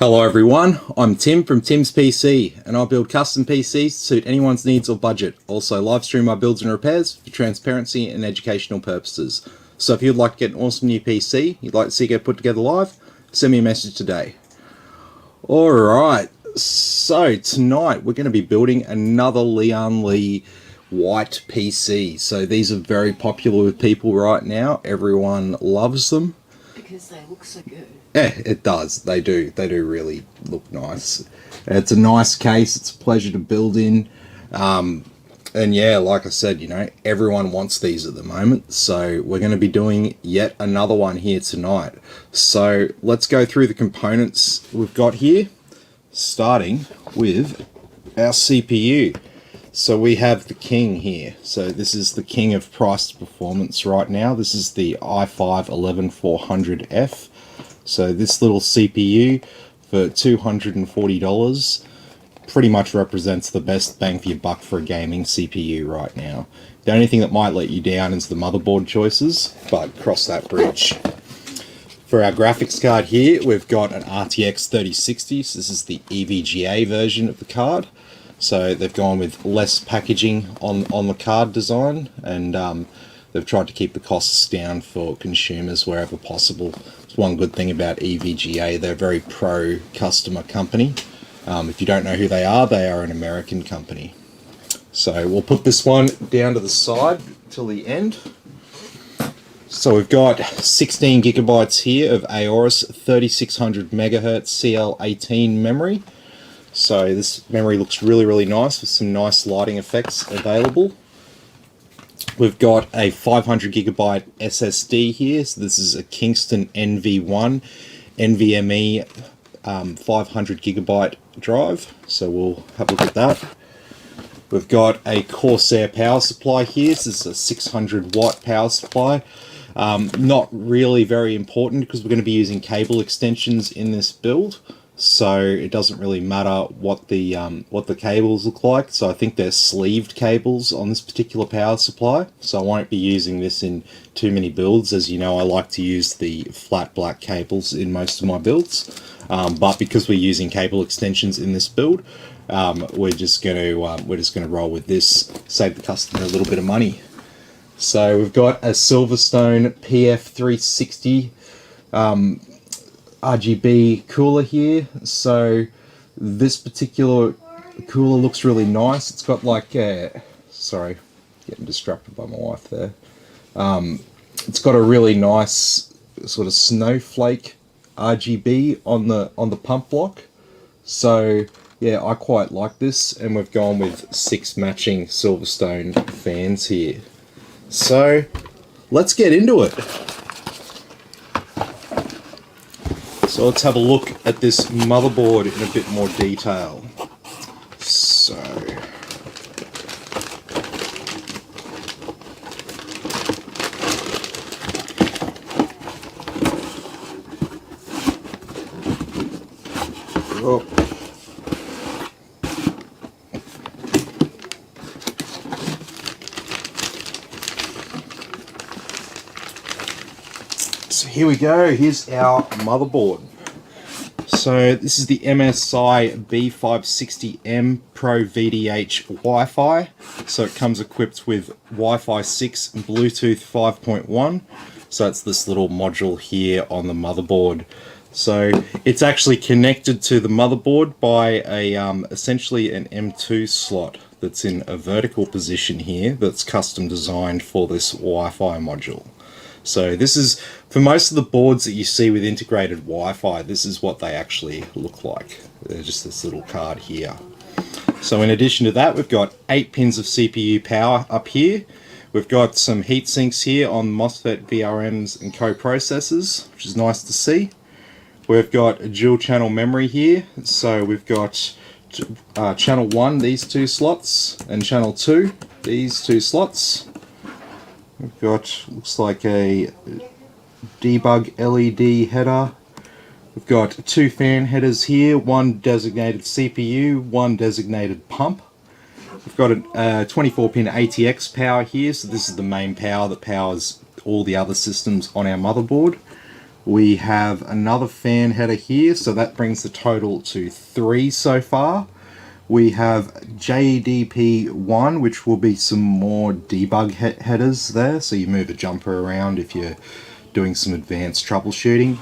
Hello everyone, I'm Tim from Tim's PC, and I build custom PCs to suit anyone's needs or budget. Also live stream my builds and repairs for transparency and educational purposes. So if you'd like to get an awesome new PC you'd like to see get put together live, send me a message today. Alright, so tonight we're going to be building another Lian white PC. So these are very popular with people right now, everyone loves them. Because they look so good. Yeah, it does. They do really look nice. It's a nice case. It's a pleasure to build in. And yeah, like I said, you know, everyone wants these at the moment. So we're going to be doing yet another one here tonight. So let's go through the components we've got here, starting with our CPU. So we have the king here. So this is the king of price to performance right now. This is the i5-11400F. So this little CPU for $240 pretty much represents the best bang for your buck for a gaming CPU right now. The only thing that might let you down is the motherboard choices, but cross that bridge. For our graphics card here, we've got an RTX 3060. So this is the EVGA version of the card. So they've gone with less packaging on the card design, and they've tried to keep the costs down for consumers wherever possible. It's one good thing about EVGA, they're a very pro customer company. If you don't know who they are an American company. So we'll put this one down to the side till the end. So we've got 16 gigabytes here of Aorus 3600 megahertz CL18 memory. So this memory looks really nice with some nice lighting effects available. We've got a 500 gigabyte SSD here. So this is a Kingston NV1 NVMe 500 gigabyte drive. So we'll have a look at that. We've got a Corsair power supply here. So this is a 600 watt power supply. Not really very important because we're going to be using cable extensions in this build. So it doesn't really matter what the cables look like. So I think they're sleeved cables on this particular power supply. So I won't be using this in too many builds. As you know, I like to use the flat black cables in most of my builds. But because we're using cable extensions in this build, we're just going to roll with this, save the customer a little bit of money. So we've got a Silverstone PF360 RGB cooler here. So this particular cooler looks really nice. It's got like a, sorry, getting distracted by my wife there. It's got a really nice sort of snowflake RGB on the pump block. So yeah, I quite like this, and we've gone with 6 matching Silverstone fans here. So let's get into it. So let's have a look at this motherboard in a bit more detail. So So here we go, here's our motherboard. So this is the MSI B560M Pro VDH Wi-Fi. So it comes equipped with Wi-Fi 6 and Bluetooth 5.1. So it's this little module here on the motherboard. So it's actually connected to the motherboard by a essentially an M2 slot that's in a vertical position here that's custom designed for this Wi-Fi module. So this is, for most of the boards that you see with integrated Wi-Fi, this is what they actually look like. They're just this little card here. So in addition to that, we've got 8 pins of CPU power up here. We've got some heat sinks here on MOSFET VRMs and co-processors, which is nice to see. We've got a dual channel memory here. So we've got channel 1, these 2 slots, and channel 2, these 2 slots. We've got, looks like a debug LED header. We've got 2 fan headers here, 1 designated CPU, 1 designated pump. We've got a 24 pin ATX power here, so this is the main power that powers all the other systems on our motherboard. We have another fan header here, so that brings the total to 3 so far. We have JDP1, which will be some more debug headers there, so you move a jumper around if you're doing some advanced troubleshooting.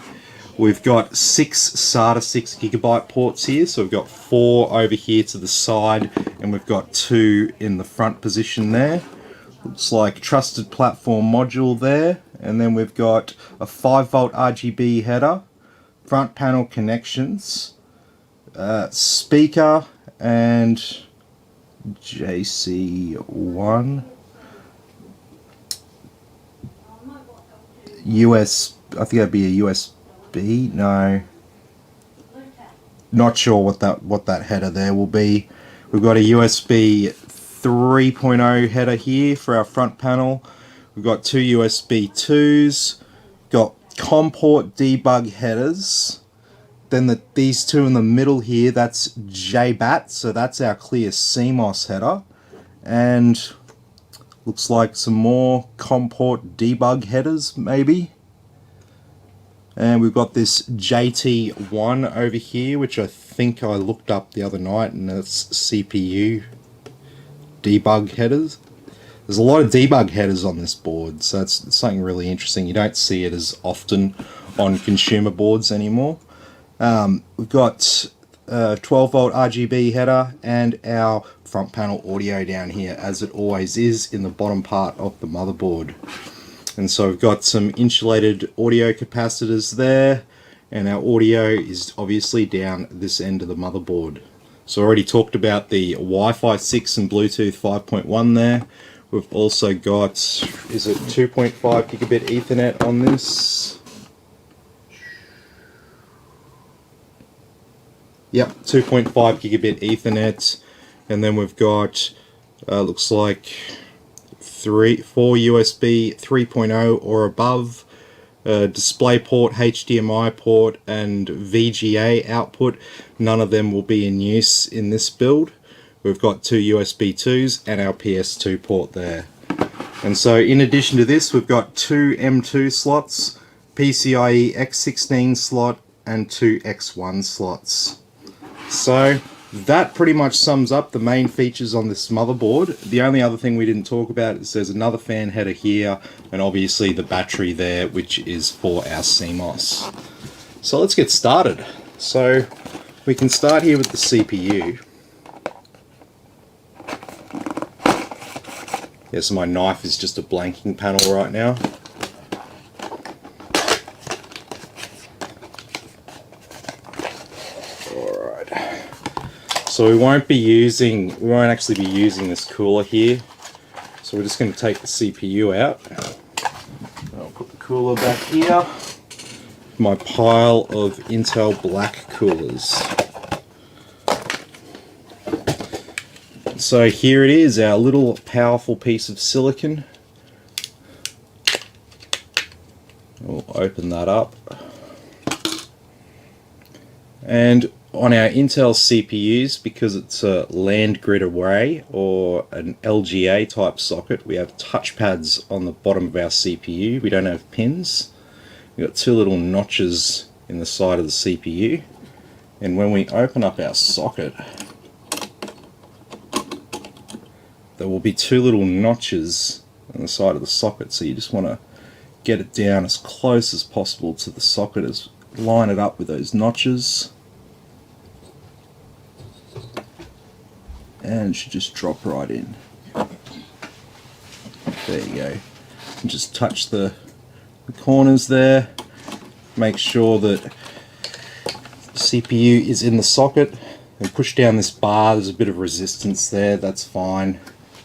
We've got 6 SATA 6GB ports here, so we've got 4 over here to the side, and we've got 2 in the front position there. Looks like trusted platform module there, and then we've got a 5V RGB header, front panel connections, speaker, and JC1 US. I think that'd be a USB. No, not sure what that header there will be. We've got a USB 3.0 header here for our front panel. We've got 2 USB 2s. Got COM port debug headers. Then these 2 in the middle here, that's JBAT, so that's our clear CMOS header. And looks like some more COM port debug headers, maybe. And we've got this JT1 over here, which I think I looked up the other night, and that's CPU debug headers. There's a lot of debug headers on this board, so that's something really interesting. You don't see it as often on consumer boards anymore. We've got 12V RGB header and our front panel audio down here, as it always is in the bottom part of the motherboard. And so we've got some insulated audio capacitors there, and our audio is obviously down this end of the motherboard. So I already talked about the Wi-Fi 6 and Bluetooth 5.1 there. We've also got, is it 2.5 gigabit Ethernet on this? Yep, 2.5 gigabit Ethernet, and then we've got, looks like 4 USB 3.0 or above, display port, HDMI port, and VGA output. None of them will be in use in this build. We've got 2 USB 2s and our PS2 port there. And so in addition to this, we've got 2 M2 slots, PCIe X16 slot, and 2 X1 slots. So that pretty much sums up the main features on this motherboard. The only other thing we didn't talk about is there's another fan header here, and obviously the battery there, which is for our CMOS. So let's get started. So we can start here with the CPU. Yeah, so my knife is just a blanking panel right now. So we won't actually be using this cooler here. So we're just going to take the CPU out. I'll put the cooler back here. My pile of Intel black coolers. So here it is, our little powerful piece of silicon. We'll open that up. And on our Intel CPUs, because it's a land grid array or an LGA type socket, we have touchpads on the bottom of our CPU. We don't have pins. We've got 2 little notches in the side of the CPU. And when we open up our socket, there will be 2 little notches on the side of the socket. So you just want to get it down as close as possible to the socket, line it up with those notches. And it should just drop right in. There you go. And just touch the corners there. Make sure that the CPU is in the socket. And push down this bar. There's a bit of resistance there. That's fine.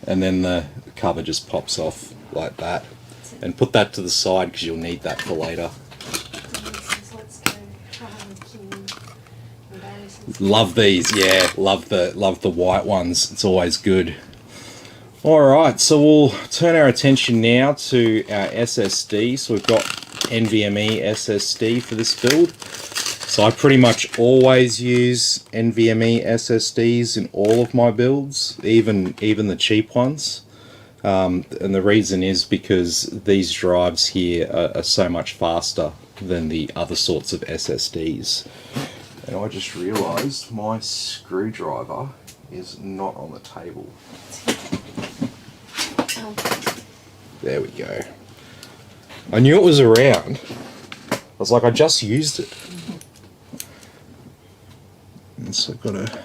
And then the cover just pops off like that. And put that to the side because you'll need that for later. Love these, yeah. Love the white ones. It's always good. Alright, so we'll turn our attention now to our SSD. So we've got NVMe SSD for this build. So I pretty much always use NVMe SSDs in all of my builds, even the cheap ones. And the reason is because these drives here are so much faster than the other sorts of SSDs. And I just realised my screwdriver is not on the table. There we go. I knew it was around. I was like, I just used it. And so I've got a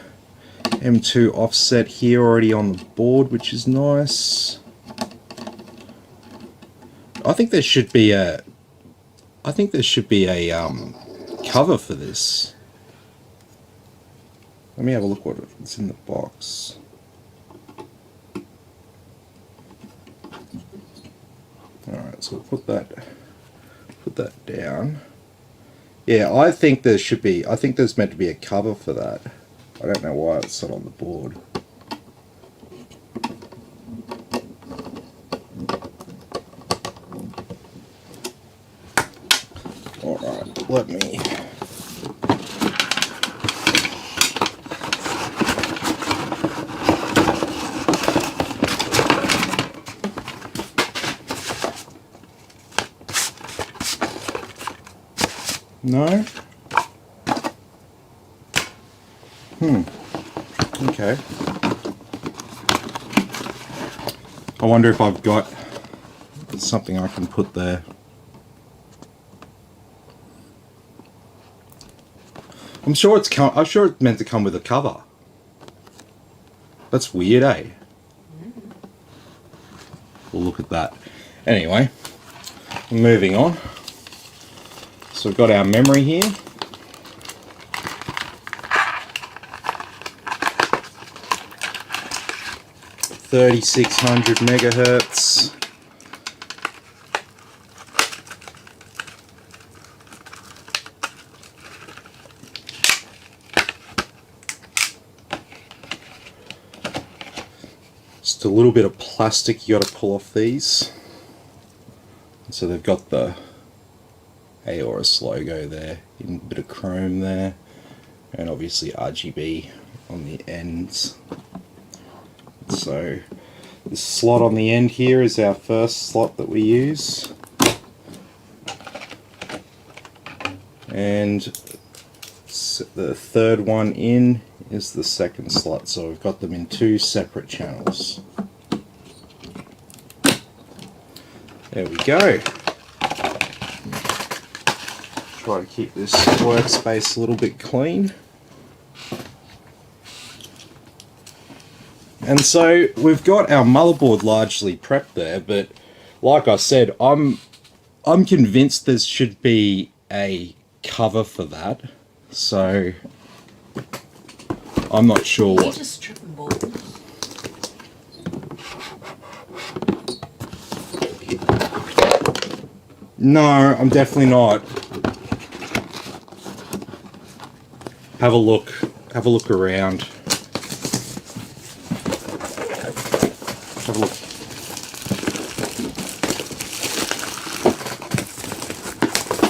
M2 offset here already on the board, which is nice. I think there should be a cover for this. Let me have a look what's in the box. Alright, so we'll put that down. Yeah, I think there's meant to be a cover for that. I don't know why it's not on the board. Alright, let me... No? Okay. I wonder if I've got something I can put there. I'm sure it's meant to come with a cover. That's weird, eh? We'll look at that. Anyway, moving on. So we've got our memory here. $3600 megahertz. Just a little bit of plastic you got to pull off these. So they've got the Aorus logo there, in a bit of chrome there, and obviously RGB on the ends. So this slot on the end here is our first slot that we use, and the third one in is the second slot, so we've got them in two separate channels. There we go. Try to keep this workspace a little bit clean. And so we've got our motherboard largely prepped there, but like I said, I'm convinced there should be a cover for that. So I'm not sure Are you what. just tripping balls? No, I'm definitely not. Have a look around. Have a look.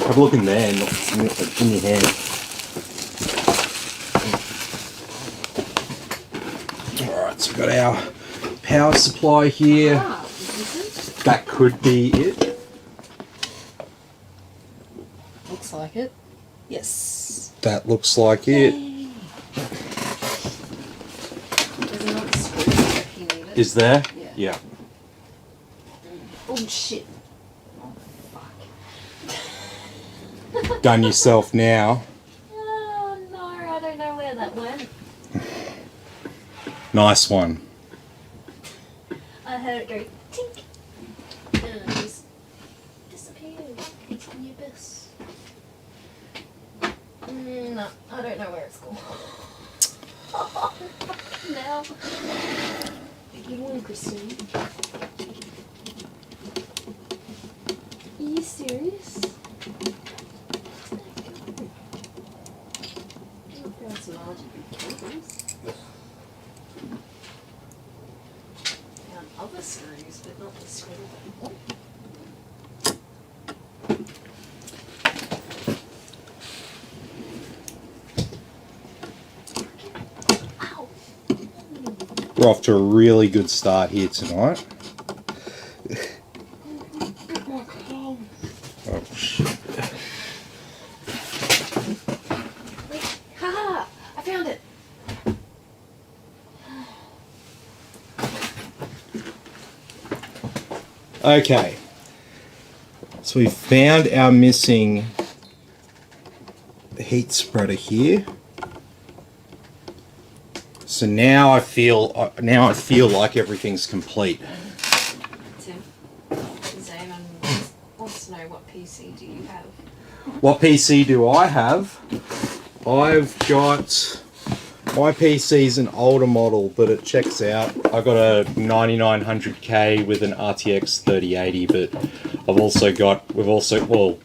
Have a look in there, not in your hand. Alright, so we've got our power supply here. Ah, is it? That could be it. Looks like it. Yes. That looks like it. Yay. There's another screw if you need it. Is there? Yeah. Yeah. Oh shit. Oh fuck. Done yourself now. Oh no, I don't know where that went. Nice one. I heard it go tink. And it just disappeared into the abyss. No, I don't know where it's gone. Now. Good one, Christine. Are you serious? I've got some RGB cables. Found other screws, but not the screw. We're off to a really good start here tonight. Oh shit. Wait, haha! I found it! Okay. So we found our missing heat spreader here. So now I feel like everything's complete. Tim, Zaman wants to know what PC do you have? What PC do I have? I've got... My PC's an older model, but it checks out. I got a 9900K with an RTX 3080, but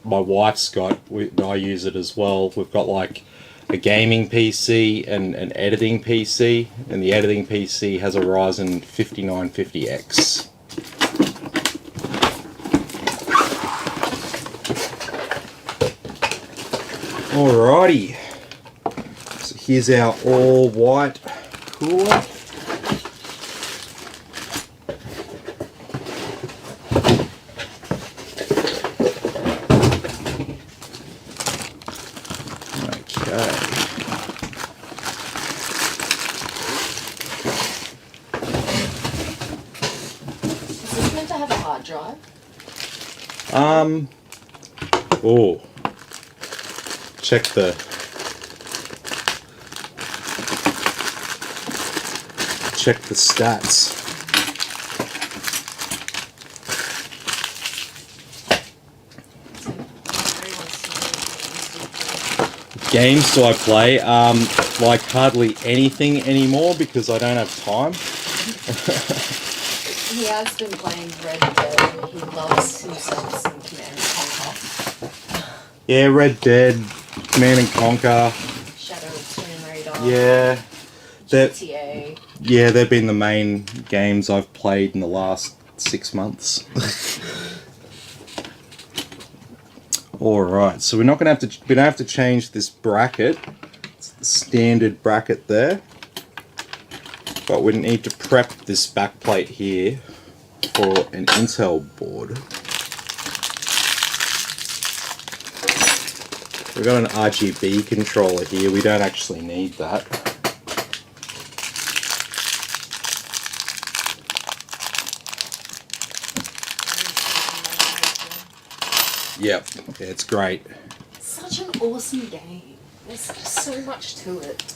my wife's got, I use it as well. We've got like a gaming PC and an editing PC, and the editing PC has a Ryzen 5950X. Alrighty. Here's our all white cooler. Okay. Is this meant to have a hard drive? Oh. Check the stats. Games do I play? Like hardly anything anymore because I don't have time. He has been playing Red Dead. He loves himself some Command & Conquer. Yeah, Red Dead, Command & Conquer. Shadow of Tomb Raider. Yeah. GTA. Yeah, they've been the main games I've played in the last 6 months. Alright, so we don't have to change this bracket. It's the standard bracket there. But we need to prep this backplate here for an Intel board. We've got an RGB controller here, we don't actually need that. Yep, yeah, it's great. It's such an awesome game. There's so much to it.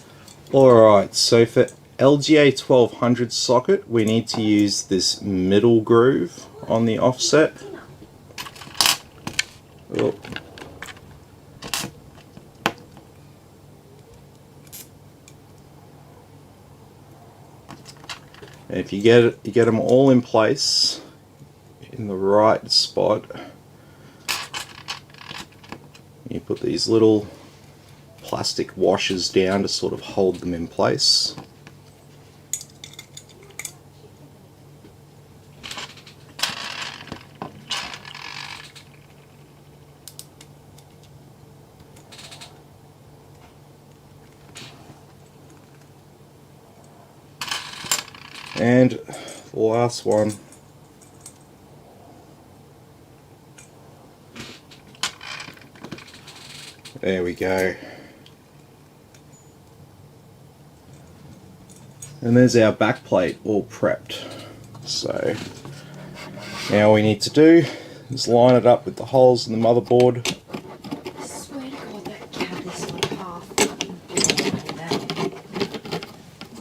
Alright, so for LGA 1200 socket, we need to use this middle groove on the offset. Oh. And if you get them all in place in the right spot, you put these little plastic washers down to sort of hold them in place. And the last one. There we go. And there's our backplate all prepped. So now all we need to do is line it up with the holes in the motherboard. I swear to God, that cat is like half fucking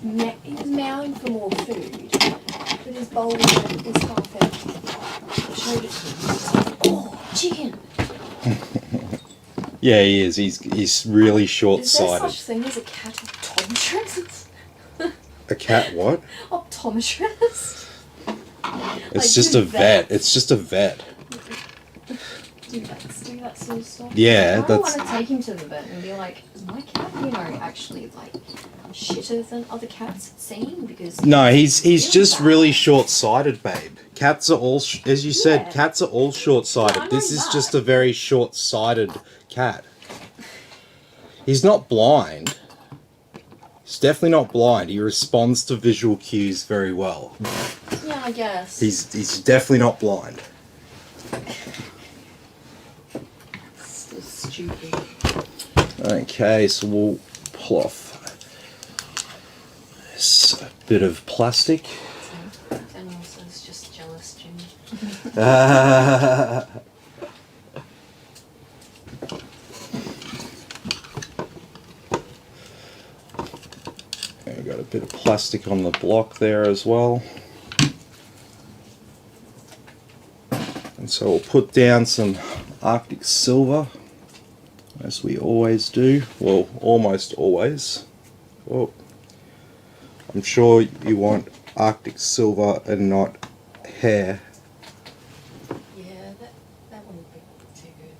blind. He's meowing for more food, but his bowl is half empty. I showed it to him. He's like, oh, chicken! Yeah, he is. He's really short-sighted. Is there such thing as a cat optometrist? A cat what? Optometrist? It's just a vet. It's just a vet. Do that sort of stuff. Yeah, I that's... want to take him to the vet and be like, is my cat, actually like shitter than other cats it's seen? Because No, he's just bad. really short-sighted, babe. Cats are all, as you said, Yeah. cats are all short-sighted. Yeah, I know This is that. just a very short-sighted cat. He's not blind. He's definitely not blind. He responds to visual cues very well. Yeah, I guess. He's definitely not blind. So stupid. Okay, so we'll pull off this bit of plastic. And also it's just jealous, Jimmy. We've got a bit of plastic on the block there as well. And so we'll put down some Arctic silver, as we always do. Well, almost always. Oh, I'm sure you want Arctic silver and not hair. Yeah, that wouldn't be too good.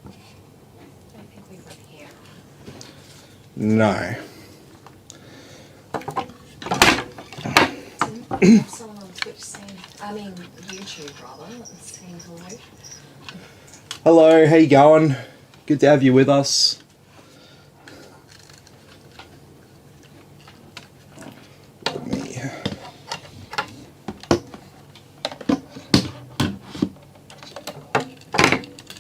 I don't think we got hair. No. Someone on Twitch saying, YouTube rather, saying hello. Hello, how you going? Good to have you with us. Let me...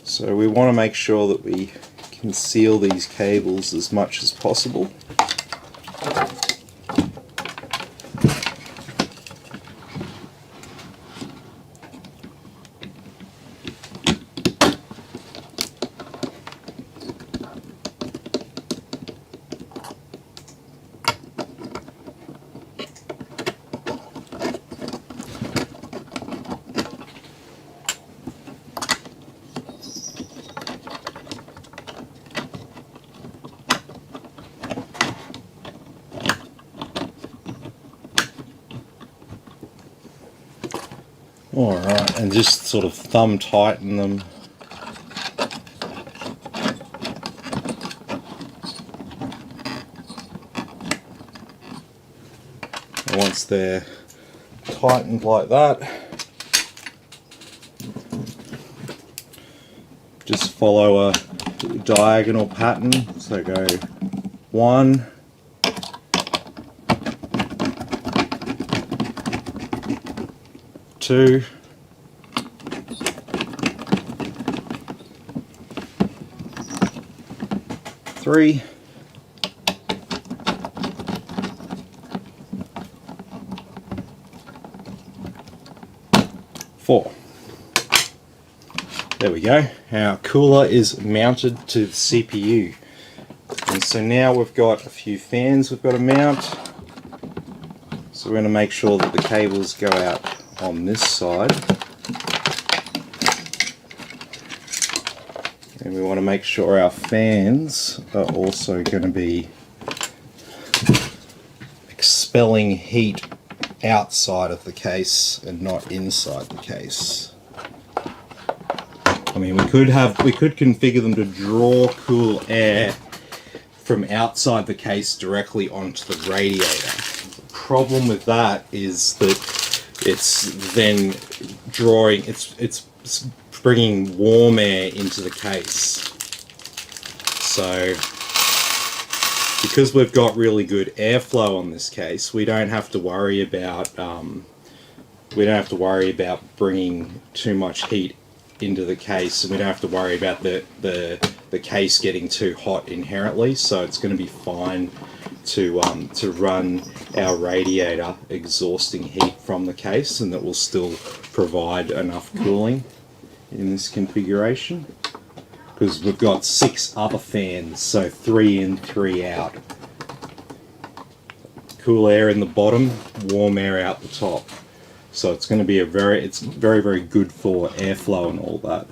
So we want to make sure that we conceal these cables as much as possible. Alright, and just sort of thumb tighten them. And once they're tightened like that, just follow a diagonal pattern. So go 1, 2, 3, 4. There we go. Our cooler is mounted to the CPU. And so now we've got a few fans we've got to mount. So we're going to make sure that the cables go out on this side. And we want to make sure our fans are also going to be expelling heat outside of the case and not inside the case. I mean, we could configure them to draw cool air from outside the case directly onto the radiator. The problem with that is that it's then drawing, it's bringing warm air into the case. So because we've got really good airflow on this case, we don't have to worry about bringing too much heat into the case, and we don't have to worry about the case getting too hot inherently. So it's going to be fine to run our radiator exhausting heat from the case, and that will still provide enough cooling in this configuration, because we've got 6 other fans, so 3 in, 3 out. Cool air in the bottom, warm air out the top. So it's going to be it's very, very good for airflow and all that.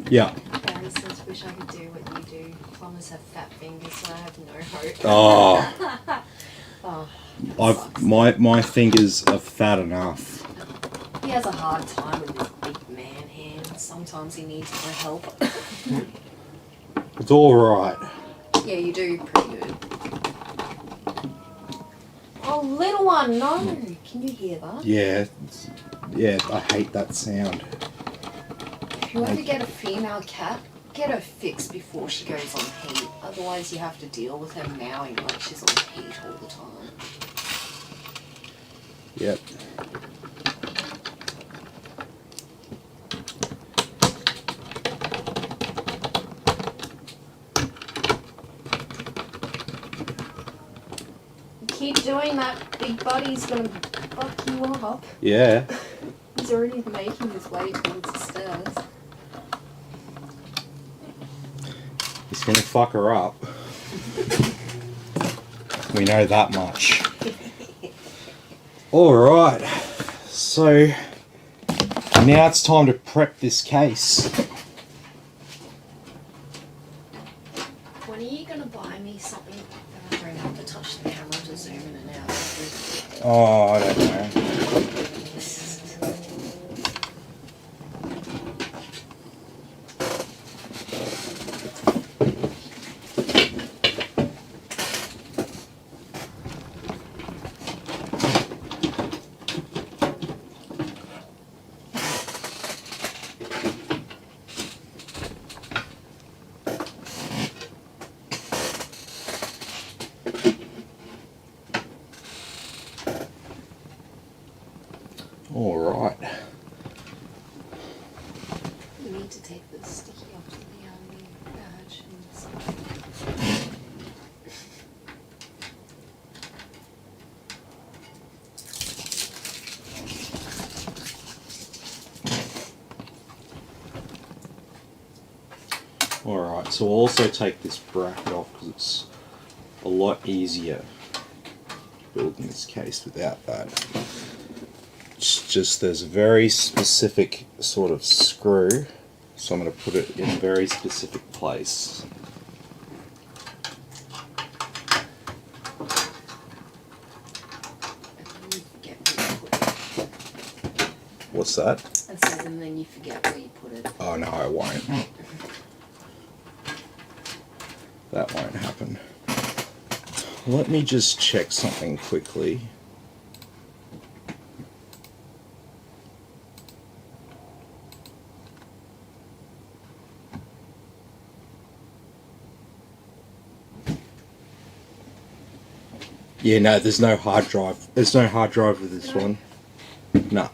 Yeah. Barry says, wish I could do what you do. Plumbers have fat fingers, so I have no hope. Oh. Oh. My fingers are fat enough. He has a hard time with his big man hands. Sometimes he needs my help. It's all right. Yeah, you do pretty good. Oh, little one, no! Can you hear that? Yeah, I hate that sound. If you ever get a female cat, get her fixed before she goes on heat. Otherwise you have to deal with her meowing like she's on heat all the time. Yep. Keep doing that, big buddy's gonna fuck you up. Yeah. He's already making his way towards the stairs. He's gonna fuck her up. We know that much. Alright. So now it's time to prep this case. When are you gonna buy me something that I don't have to touch the camera to zoom in and out? Oh, I don't know. Alright. You need to take the sticky off the badge and stuff. Alright, so we'll also take this bracket off because it's a lot easier building this case without that. It's just there's a very specific sort of screw, so I'm going to put it in a very specific place. And then you forget where you put it. What's that? And so then you forget where you put it. Oh no, I won't. That won't happen. Let me just check something quickly. Yeah, no, there's no hard drive. There's no hard drive with this one. No.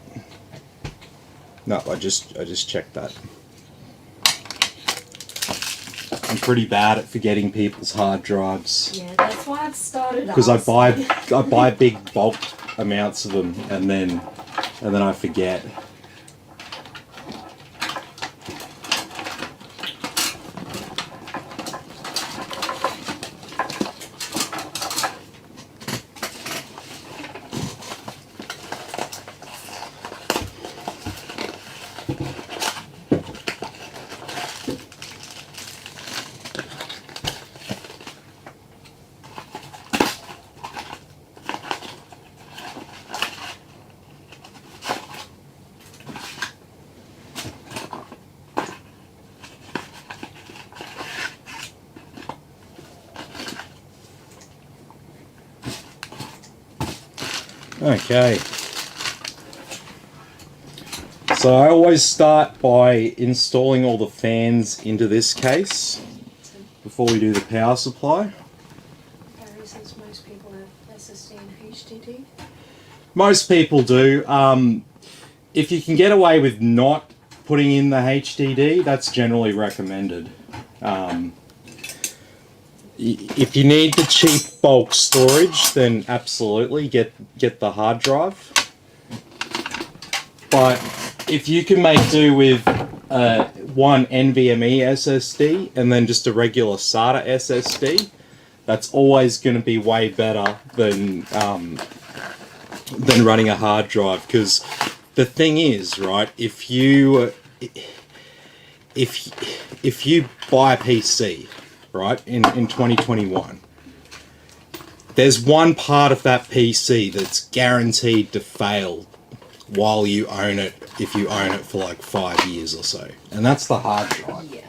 No, I just checked that. I'm pretty bad at forgetting people's hard drives. Yeah, that's why I've started Because I buy big bulk amounts of them and then I forget. Okay. So I always start by installing all the fans into this case before we do the power supply. Barry says most people have SSD and HDD. Most people do. If you can get away with not putting in the HDD, that's generally recommended. If you need the cheap bulk storage, then absolutely get the hard drive. But if you can make do with one NVMe SSD and then just a regular SATA SSD, that's always going to be way better than running a hard drive. Because the thing is, right, if you buy a PC, right, in 2021, there's one part of that PC that's guaranteed to fail while you own it, if you own it for like 5 years or so, and that's the hard drive. Yeah.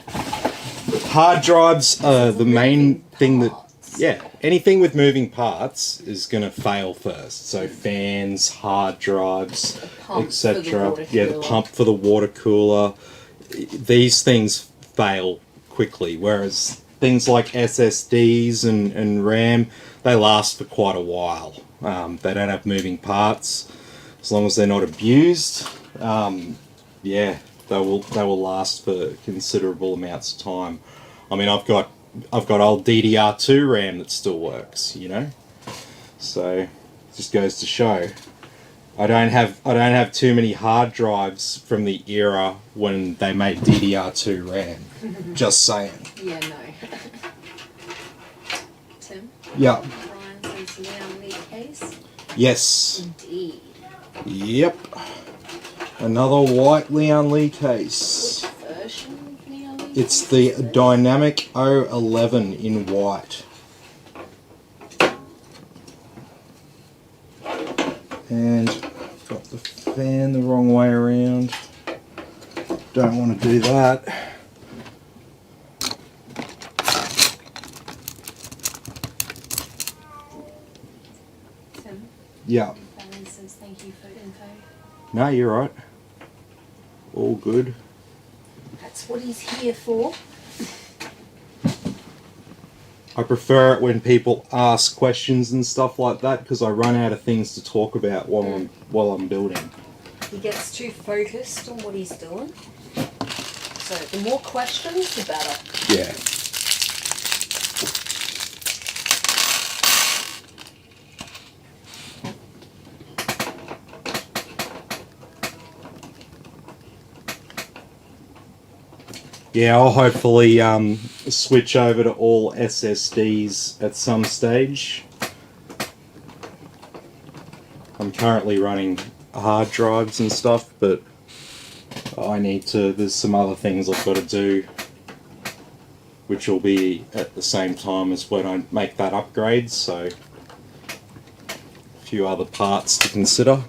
Hard drives are the main thing that, Parts. yeah, anything with moving parts is going to fail first. So fans, hard drives, pump etc. for the water Yeah, the cooler. pump for the water cooler. These things fail quickly, whereas things like SSDs and RAM, they last for quite a while. They don't have moving parts, as long as they're not abused. Yeah, they will last for considerable amounts of time. I mean, I've got old DDR2 RAM that still works, you know. So it just goes to show. I don't have too many hard drives from the era when they made DDR2 RAM. Just saying. Yeah, no. Tim? Yeah. Brian says Lian need a case? Yes. Indeed. Yep. Another white Lian Lee case. Which version of Lian Lee? It's the Dynamic 011 in white. And got the fan the wrong way around. Don't want to do that. Tim? Yeah. Brian says thank you for info. No, you're right. All good. That's what he's here for. I prefer it when people ask questions and stuff like that, because I run out of things to talk about while I'm building. He gets too focused on what he's doing. So the more questions, the better. Yeah. Yeah, I'll hopefully switch over to all SSDs at some stage. I'm currently running hard drives and stuff, but there's some other things I've got to do, which will be at the same time as when I make that upgrade, so a few other parts to consider.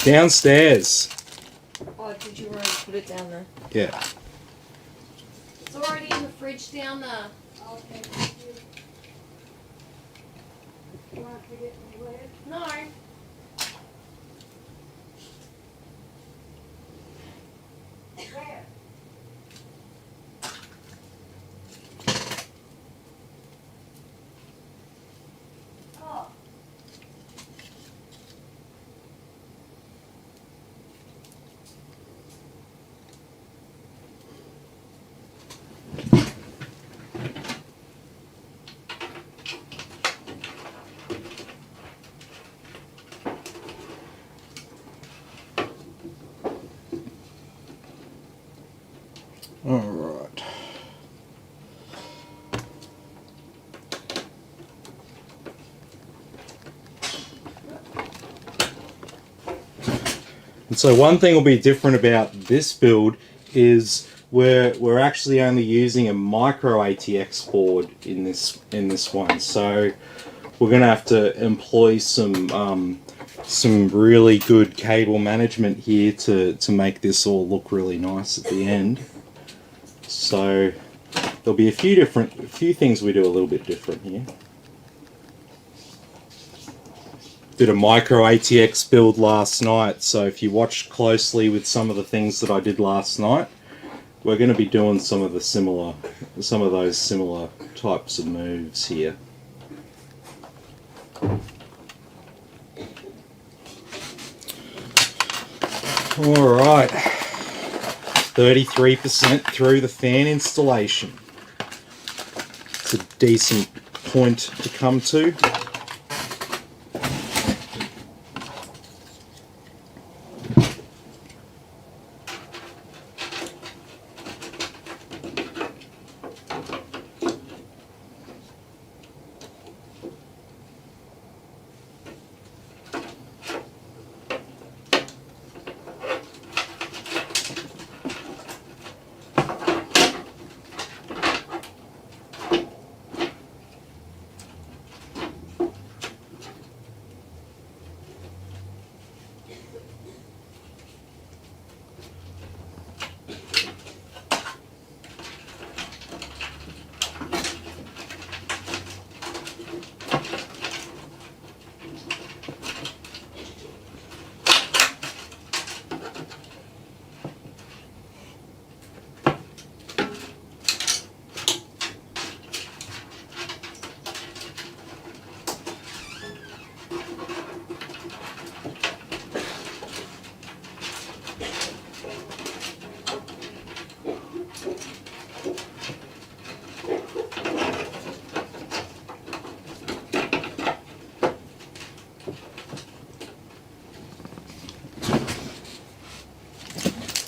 Downstairs. Oh, did you already put it down there? Yeah. It's already in the fridge down there. Okay, thank you. You want to get the lid? No. Where? Oh. All right. And so one thing will be different about this build is we're actually only using a micro ATX board in this one. So we're going to have to employ some really good cable management here to make this all look really nice at the end. So there'll be a few things we do a little bit different here. Did a micro ATX build last night, so if you watched closely with some of the things that I did last night, we're going to be doing some of those similar types of moves here. All right, 33% through the fan installation. It's a decent point to come to.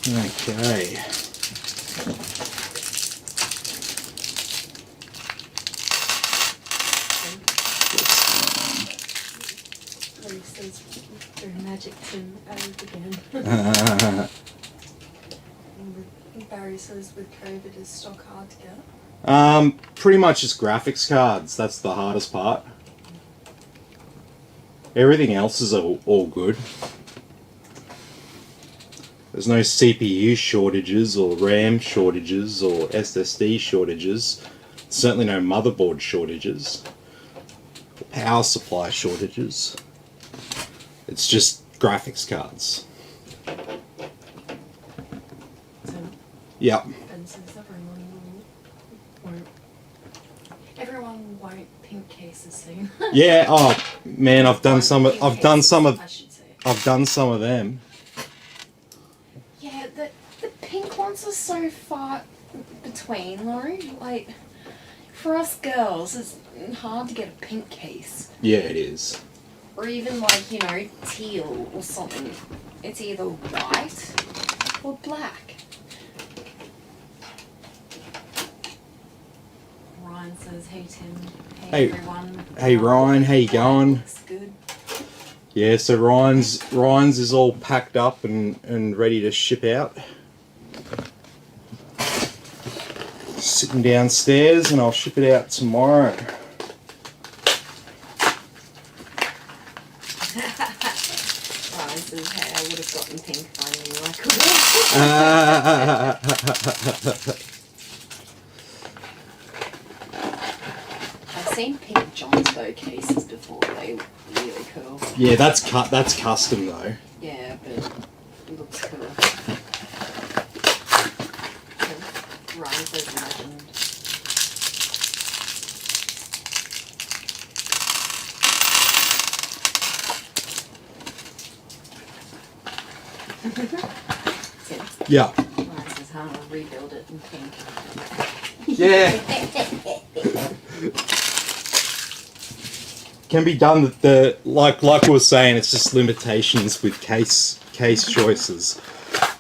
Okay. Chloe says through magic Tim out again. And Barry says with COVID is stock hard to get. Pretty much just graphics cards. That's the hardest part. Everything else is all good. There's no CPU shortages or RAM shortages or SSD shortages. Certainly no motherboard shortages. Or power supply shortages. It's just graphics cards. So Yep. Ben says everyone won't pink cases soon. Yeah. Oh man, I've done some. Pink I've done cases, some of. I should say. I've done some of them. Yeah, the pink ones are so far between, Laurie. Like, for us girls, it's hard to get a pink case. Yeah, it is. Or even, like, you know, teal or something. It's either white or black. Ryan says, hey Tim, Hey. everyone. Hey, Ryan, how you going? Looks good. Yeah, so Ryan's is all packed up and ready to ship out. Sitting downstairs and I'll ship it out tomorrow. Ryan says, hey, I would have gotten pink if I knew I could. I've seen pink John's Bow cases before. They look really cool. Yeah, that's custom though. Yeah, but it looks cool. Ryan says legend. Tim, Yeah. Ryan says, huh, I'll rebuild it in pink. Yeah. Can be done with the like we were saying, it's just limitations with case choices.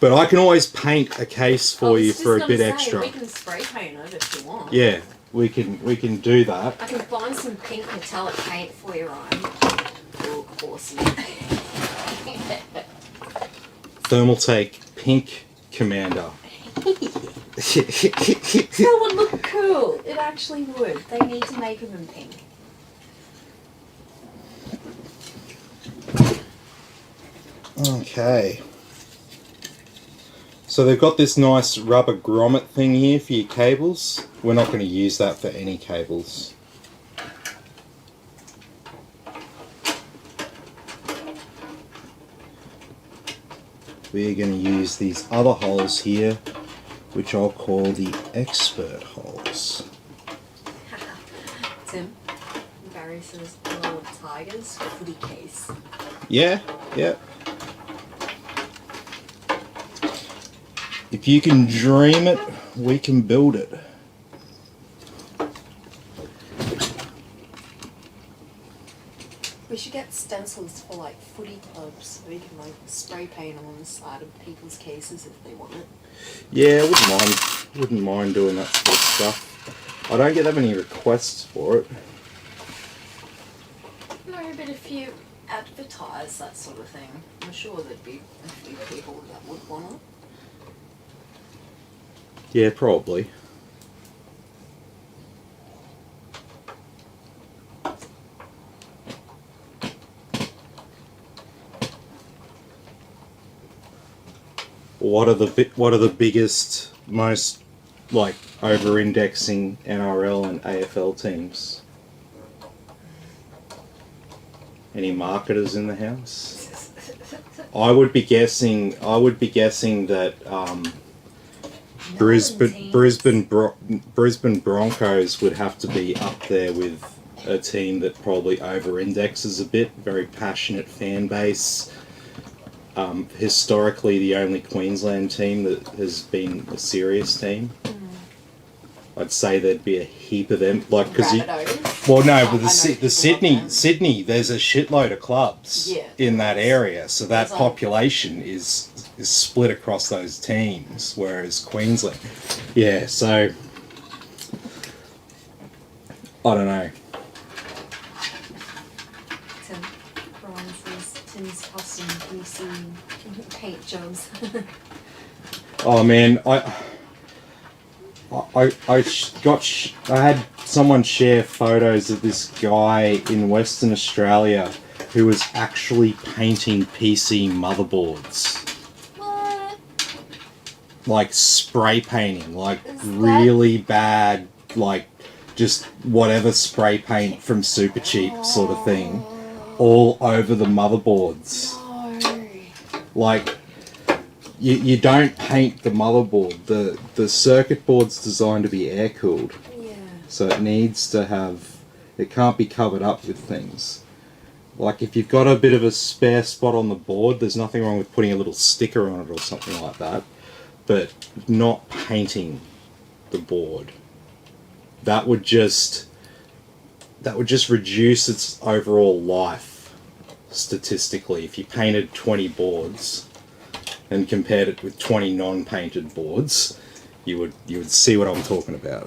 But I can always paint a case for you for a bit extra. We can spray paint it if you want. Yeah, we can do that. I can find some pink metallic paint for you, Ryan. It'll look awesome. Thermaltake Pink Commander. That would look cool. It actually would. They need to make them in pink. Okay. So they've got this nice rubber grommet thing here for your cables. We're not going to use that for any cables. We're going to use these other holes here, which I'll call the expert holes. Tim, Barry says, "Hello, tigers, footy case." Yeah, yeah. If you can dream it, we can build it. We should get stencils for like footy clubs so we can like spray paint them on the side of people's cases if they want it. Yeah, I wouldn't mind doing that sort of stuff. I don't get that many requests for it. No, but if you advertise that sort of thing, I'm sure there'd be a few people that would want it. Yeah, probably. What are the biggest, most like over-indexing NRL and AFL teams? Any marketers in the house? I would be guessing that Brisbane Broncos would have to be up there with a team that probably over-indexes a bit. Very passionate fan base. Historically, the only Queensland team that has been a serious team. I'd say there'd be a heap of them. Like, because Rabbitohs. well, no, but I know the people Sydney, there's a shitload of clubs Yeah, in that area, so that There's a- population is split across those teams, whereas Queensland, yeah. So I don't know. Tim, Brian says Tim's custom PC paint jobs. Oh man, I had someone share photos of this guy in Western Australia who was actually painting PC motherboards. What? Like spray painting, like Is that- really bad, like just whatever spray paint from Super Cheap sort of thing, all over the motherboards. No. Like, you don't paint the motherboard. The circuit board's designed to be air cooled, Yeah. so it needs to have. It can't be covered up with things. Like if you've got a bit of a spare spot on the board, there's nothing wrong with putting a little sticker on it or something like that, but not painting the board. That would just reduce its overall life statistically. If you painted 20 boards and compared it with 20 non-painted boards, you would see what I'm talking about.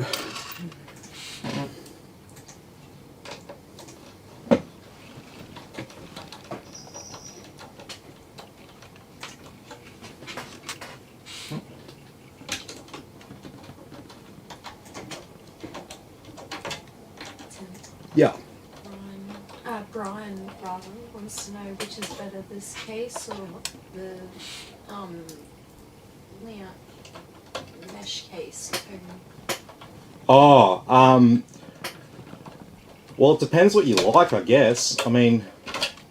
Tim, Yeah. Brian rather wants to know which is better, this case or the Lian mesh case. Oh, well, it depends what you like, I guess. I mean,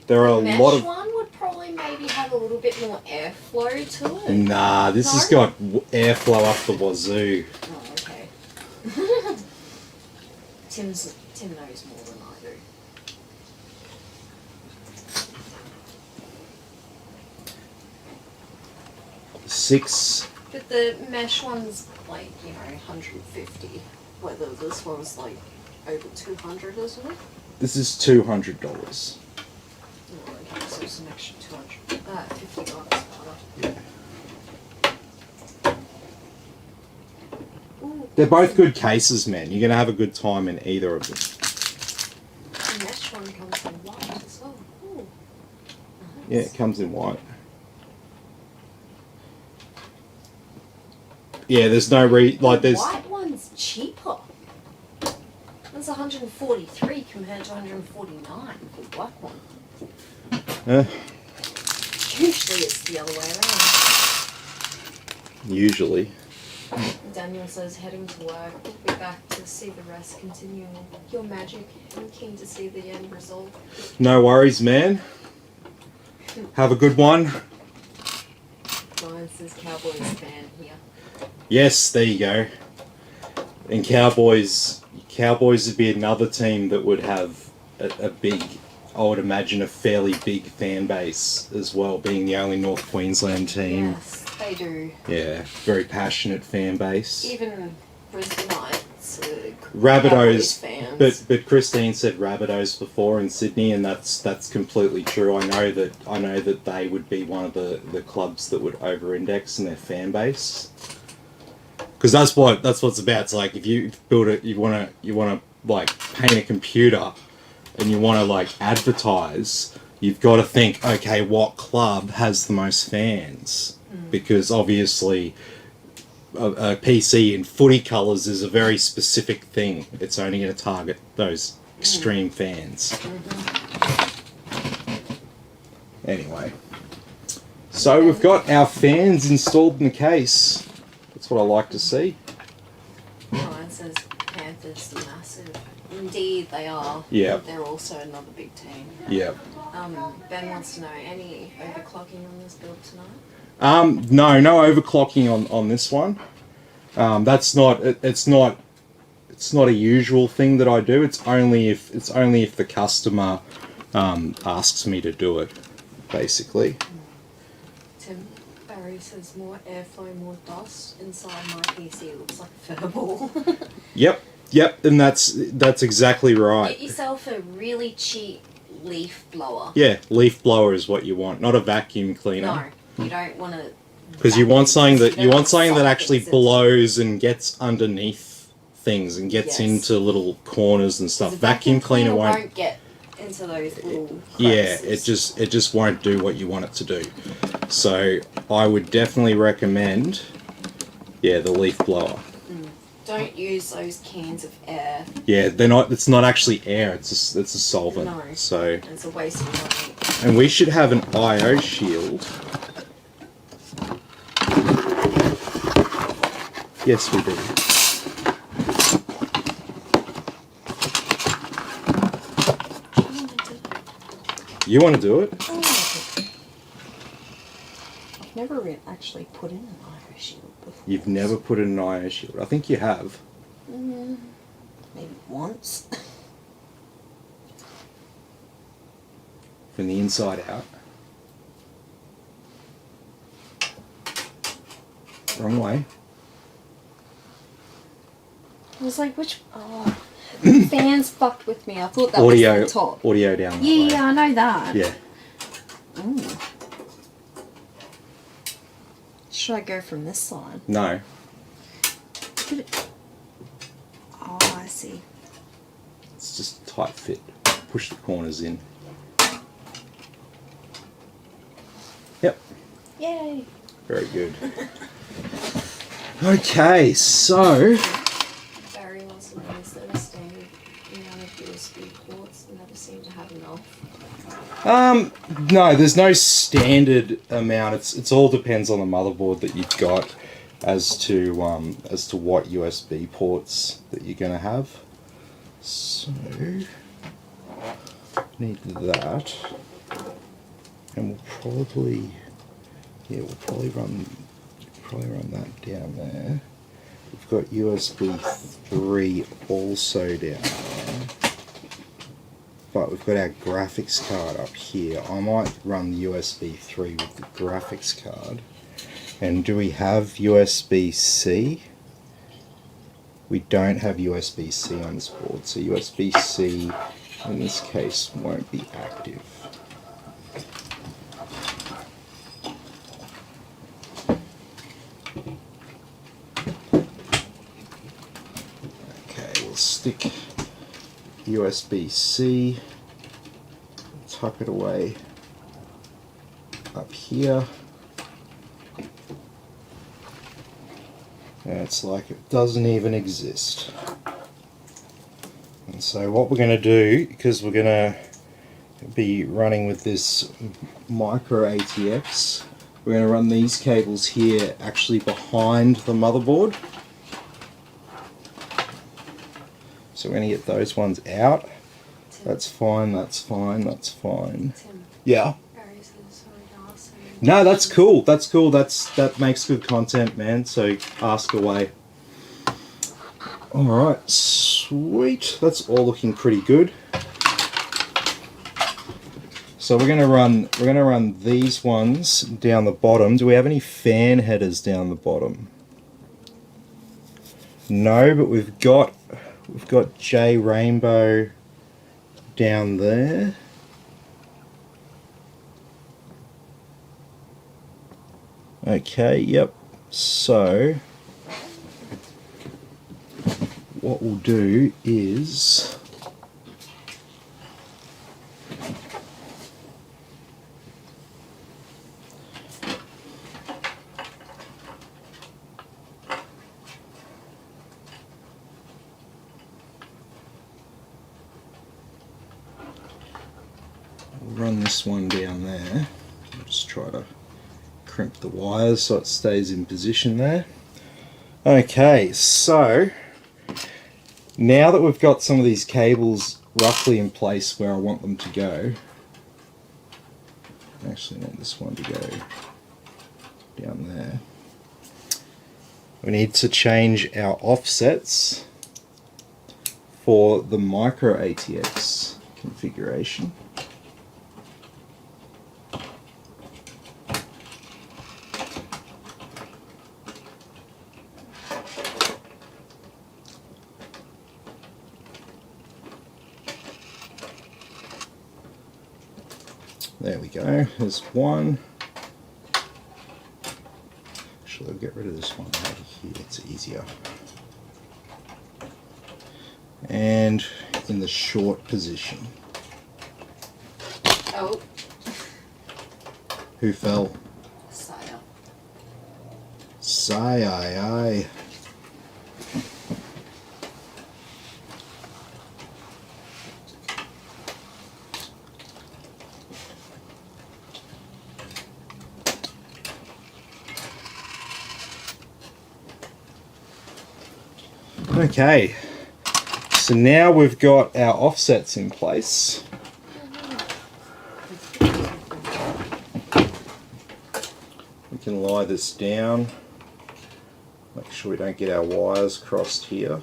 there are a Mesh lot of. one would probably maybe have a little bit more airflow to it. Nah, this has No? got airflow up the wazoo. Oh, okay. Tim knows more than I do. Six. But the mesh one's like, 150. Whether this one's like over 200, isn't it? This is $200. Oh, okay, so it's an extra 50 bucks. Ooh, They're both good cases, man. You're gonna have a good time in either of them. the mesh one comes in white as well. Ooh. Yeah, Nice. it comes in white. Yeah, there's no The there's. white one's cheaper. That's 143 compared to 149 for the black one. Usually it's the other way around. Usually. Daniel says heading to work. We'll be back to see the rest continue your magic. I'm keen to see the end result. No worries, man. Have a good one. Ryan says Cowboys fan here. Yes, there you go. And Cowboys would be another team that would have a big, I would imagine, a fairly big fan base as well, being the only North Queensland team. Yes, they do. Yeah, very passionate fan base. Even Brisbane Knights. Cowboys Rabbitohs, fans. but Christine said Rabbitohs before in Sydney, and that's completely true. I know that they would be one of the clubs that would over-index in their fan base, because that's what's about. It's like if you build it, you want to like paint a computer, and you want to like advertise. You've got to think, okay, what club has the most fans? Because obviously, a PC in footy colours is a very specific thing. It's only going to target those extreme fans. Anyway, so we've got our fans installed in the case. That's what I like to see. Ryan says Panthers are massive. Indeed, they are. Yeah. They're also another big team. Yeah. Ben wants to know, any overclocking on this build tonight? No overclocking on this one. That's not. It's not a usual thing that I do. It's only if the customer asks me to do it, basically. Tim, Barry says more airflow, more dust. Inside my PC it looks like a furball. Yep, and that's exactly right. Get yourself a really cheap leaf blower. Yeah, leaf blower is what you want, not a vacuum cleaner. No, you don't want to. Because you want something that actually blows blows and gets underneath things and gets Yes. into little corners and stuff. The Vacuum cleaner won't. get into those little. Yeah, crevices. it just won't do what you want it to do. So I would definitely recommend, the leaf blower. Don't use those cans of air. Yeah, they're not. It's not actually air. It's a solvent. No. So, It's a waste of money. and we should have an IO shield. Yes, we do. You want to do it? I've never actually put in an IO shield before. You've never put in an IO shield. I think you have. Maybe once. From the inside out. Wrong way. I was like, which? Oh, the fans fucked with me. I thought that was the top. Audio down that way. Yeah, I know that. Yeah. Ooh. Should I go from this side? No. Oh, I see. It's just a tight fit. Push the corners in. Yep. Yay. Very good. Okay, so Barry wants to know, is there a standard amount of USB ports? I never seem to have enough. no, there's no standard amount. It's all depends on the motherboard that you've got as to what USB ports that you're gonna have. So need that, and we'll probably run that down there. We've got USB 3 also down there. But we've got our graphics card up here. I might run the USB 3 with the graphics card. And do we have USB-C? We don't have USB-C on this board, so USB-C in this case won't be active. Okay, we'll stick USB-C, tuck it away up here. And it's like it doesn't even exist. And so what we're going to do, because we're going to be running with this micro ATX, we're going to run these cables here actually behind the motherboard. So we're going to get those ones out. Tim, That's fine, that's fine, that's fine. Tim, Yeah. Barry says sorry to ask you. No, that's cool. That's cool. That makes good content, man. So ask away. All right, sweet. That's all looking pretty good. So we're gonna run these ones down the bottom. Do we have any fan headers down the bottom? No, but we've got J Rainbow down there. Okay, yep. So what we'll do is we'll run this one down there. I'll just try to crimp the wires so it stays in position there. Okay, so now that we've got some of these cables roughly in place where I want them to go, I actually want this one to go down there. We need to change our offsets for the micro ATX configuration. There we go. There's one. Actually, I'll get rid of this one over here. It's easier. And in the short position. Oh, Who fell? Saya. Sigh. Okay, so now we've got our offsets in place. We can lie this down, make sure we don't get our wires crossed here.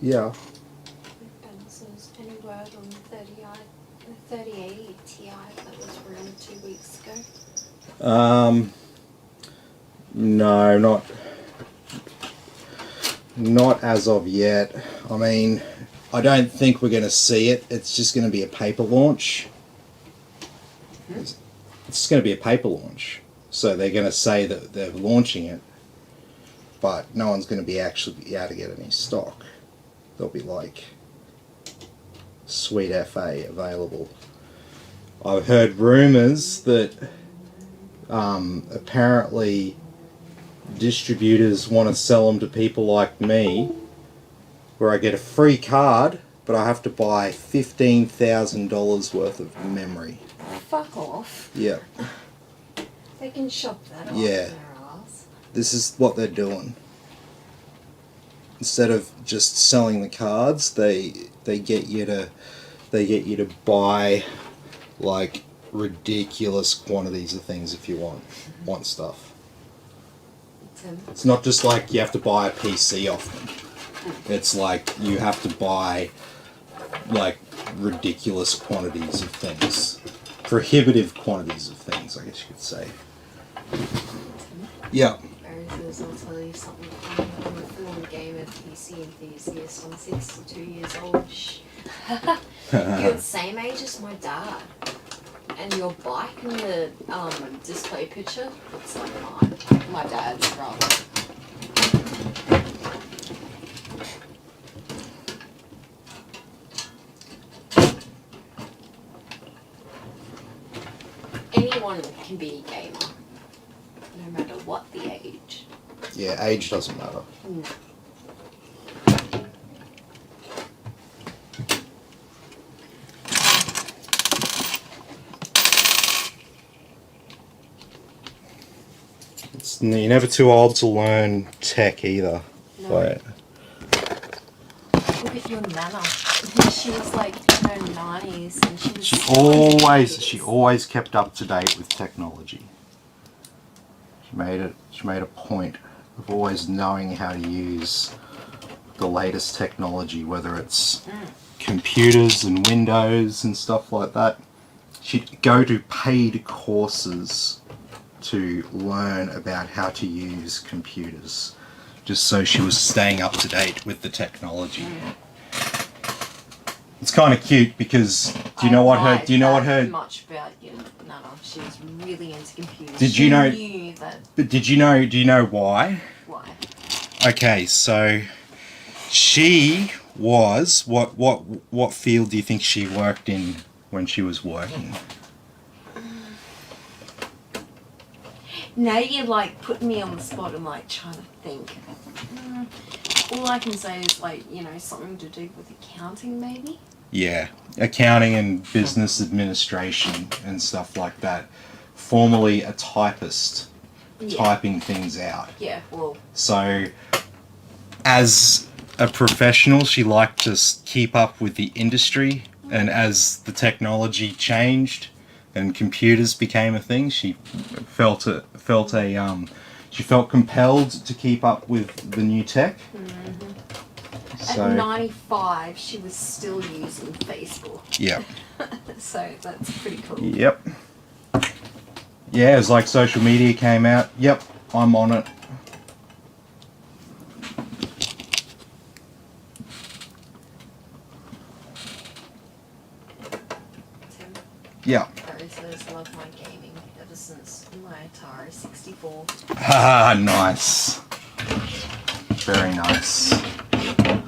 Yeah. Benzo's any word on 3080 Ti that was rumored 2 weeks ago? No, not as of yet. I mean, I don't think we're going to see it. It's just going to be a paper launch. It's going to be a paper launch. So they're going to say that they're launching it, but no one's going to be actually able to get any stock. They'll be like Sweet FA available. I've heard rumours that apparently distributors want to sell them to people like me, where I get a free card, but I have to buy $15,000 worth of memory. Fuck off. Yeah, They can shop that off Yeah. their ass. this is what they're doing. Instead of just selling the cards, they get you to buy like ridiculous quantities of things if you want stuff. Tim. It's not just like you have to buy a PC off them. It's like you have to buy like ridiculous quantities of things. Prohibitive quantities of things, I guess you could say. Yeah. Whereas I'll tell you something. I'm a full gamer PC enthusiast. I'm 62 years old. You're the same age as my dad. And your bike and the display picture, it's like mine. My dad's rather. Anyone can be a gamer, no matter what the age. Yeah, age doesn't matter. No. You're never too old to learn tech either. No. But Look at your nana. She was like in her 90s and she was she always kept up to date with technology. She made a point of always knowing how to use the latest technology, whether it's computers and Windows and stuff like that. She'd go to paid courses to learn about how to use computers, just so she was staying up to date with the technology. It's kind of cute because Do you know what her? Do you know what her? Much about Nana. She was really into computers. Did you know? Knew that. But did you know? Do you know why? Why? Okay, so she was what field do you think she worked in when she was working? Now you're like putting me on the spot and like trying to think. All I can say is like, something to do with accounting maybe? Yeah, accounting and business administration and stuff like that. Formerly a typist, typing things out. Yeah, well. So, as a professional, she liked to keep up with the industry, and as the technology changed and computers became a thing, she felt compelled to keep up with the new tech. So, at 95, she was still using Facebook. Yep. So that's pretty cool. Yep. Yeah, it was like social media came out. Yep, I'm on it. Tim, Yeah. Barry says, love my gaming ever since my Atari 64. Ah, nice. Very nice. And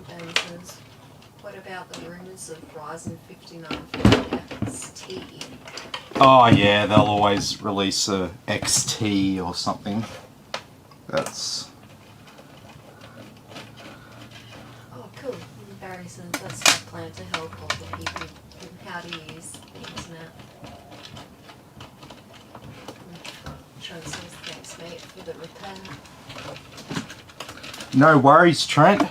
Barry says, what about the rumours of Ryzen 5950 XT? Oh yeah, they'll always release a XT or something. That's... Oh, cool. And Barry says, that's my plan to help all the people in how to use the internet. Trent says, thanks mate for the repair. No worries, Trent.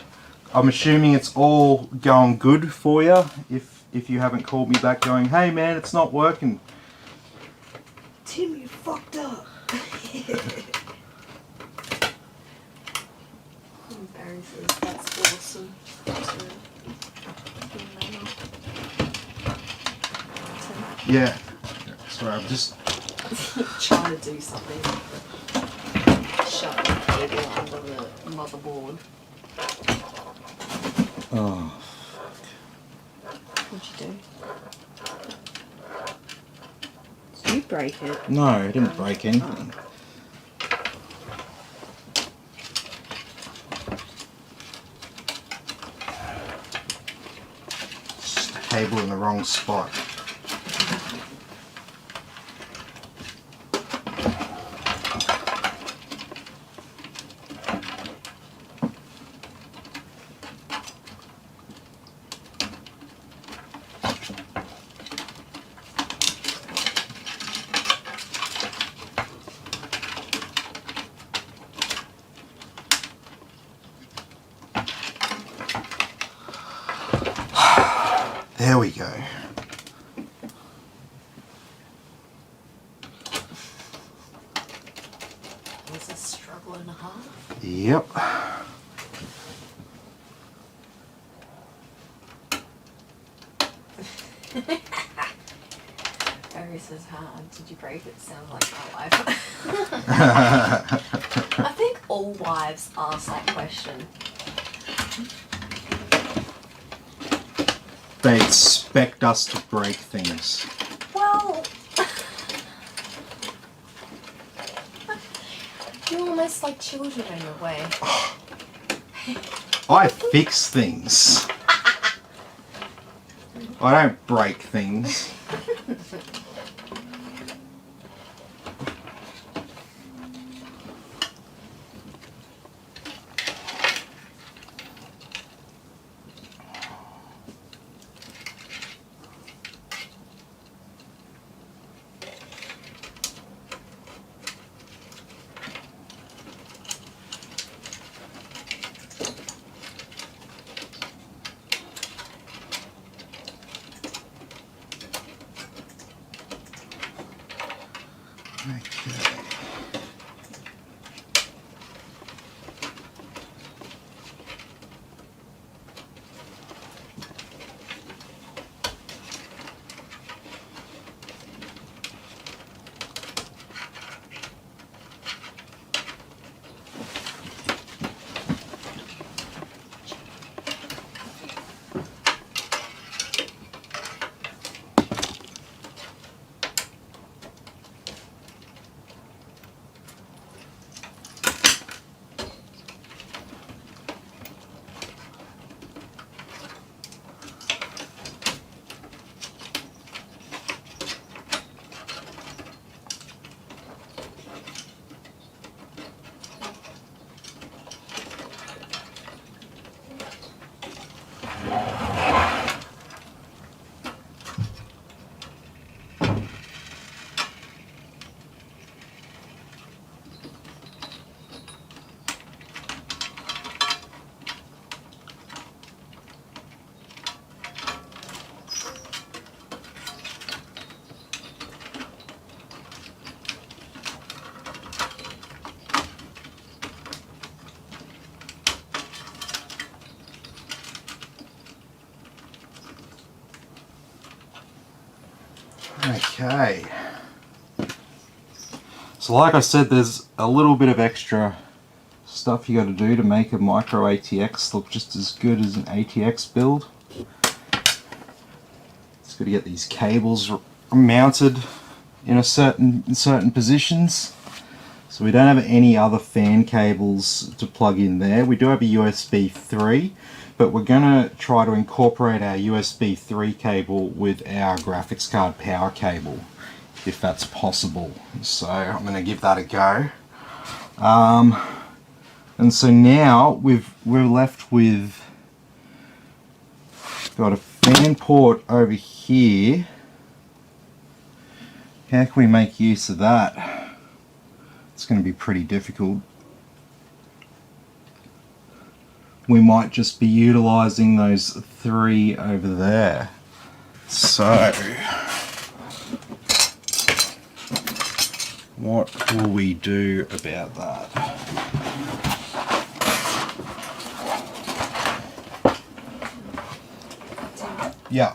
I'm assuming it's all going good for you. If you haven't called me back going, hey man, it's not working. Tim, you fucked up. And Barry says, that's awesome. Yeah. Sorry, I'm just... Trying to do something. Shove the cable under the motherboard. Oh. What'd you do? Did you break it? No, I didn't break anything. Just a cable in the wrong spot. There we go. It was a struggle and a half. Yep. Barry says, did you break it? Sounds like my wife. I think all wives ask that question. They expect us to break things. Well, you're almost like children in a way. I fix things. I don't break things. Okay. So like I said, there's a little bit of extra stuff you got to do to make a micro ATX look just as good as an ATX build. Just got to get these cables mounted in certain positions. So we don't have any other fan cables to plug in there. We do have a USB 3, but we're going to try to incorporate our USB 3 cable with our graphics card power cable, if that's possible. So I'm going to give that a go. And so now we're left with, got a fan port over here. How can we make use of that? It's going to be pretty difficult. We might just be utilizing those 3 over there. So what will we do about that? Yeah.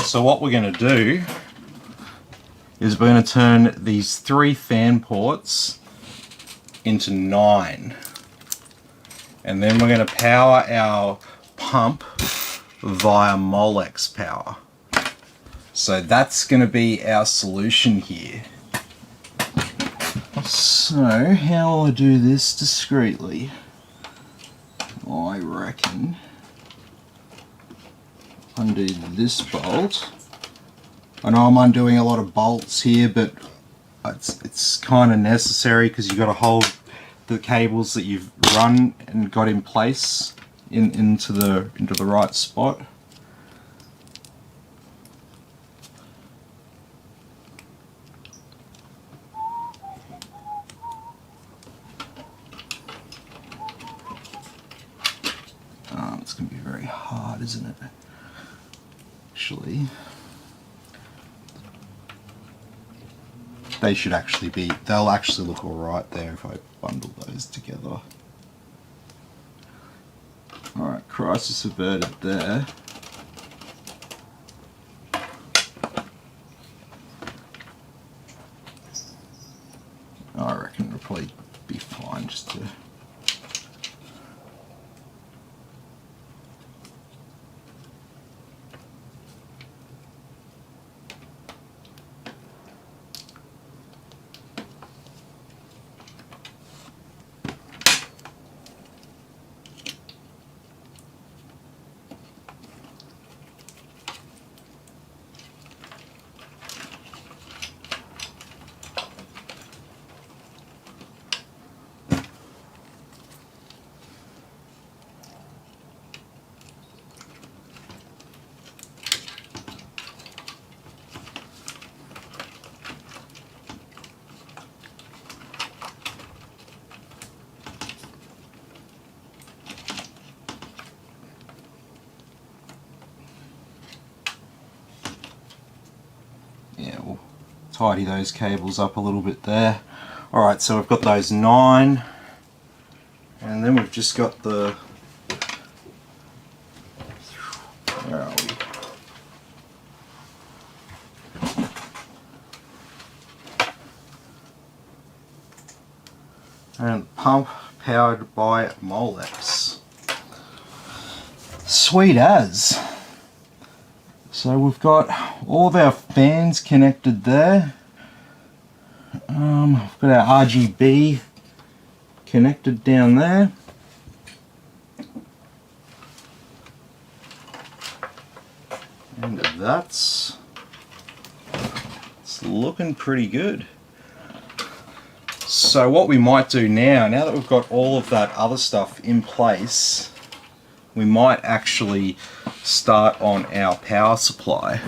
So what we're going to do is we're going to turn these 3 fan ports into 9. And then we're going to power our pump via Molex power. So that's going to be our solution here. So how will I do this discreetly? I reckon undo this bolt. I know I'm undoing a lot of bolts here, but it's kind of necessary because you've got to hold the cables that you've run and got in place into the right spot. It's going to be very hard, isn't it? Actually, they'll actually look alright there if I bundle those together. Alright, crisis averted there. I reckon it'll probably be fine just to... Yeah, we'll tidy those cables up a little bit there. Alright, so we've got those 9, and then we've just got the... Where are we? And pump powered by Molex. sweet as. So we've got all of our fans connected there. We've got our RGB connected down there. And it's looking pretty good. So what we might do now that we've got all of that other stuff in place, we might actually start on our power supply.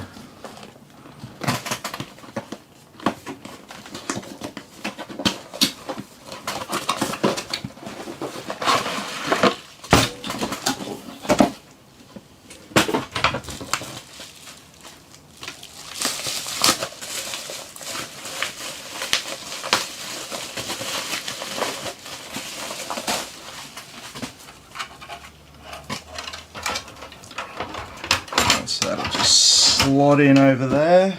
So that'll just slot in over there.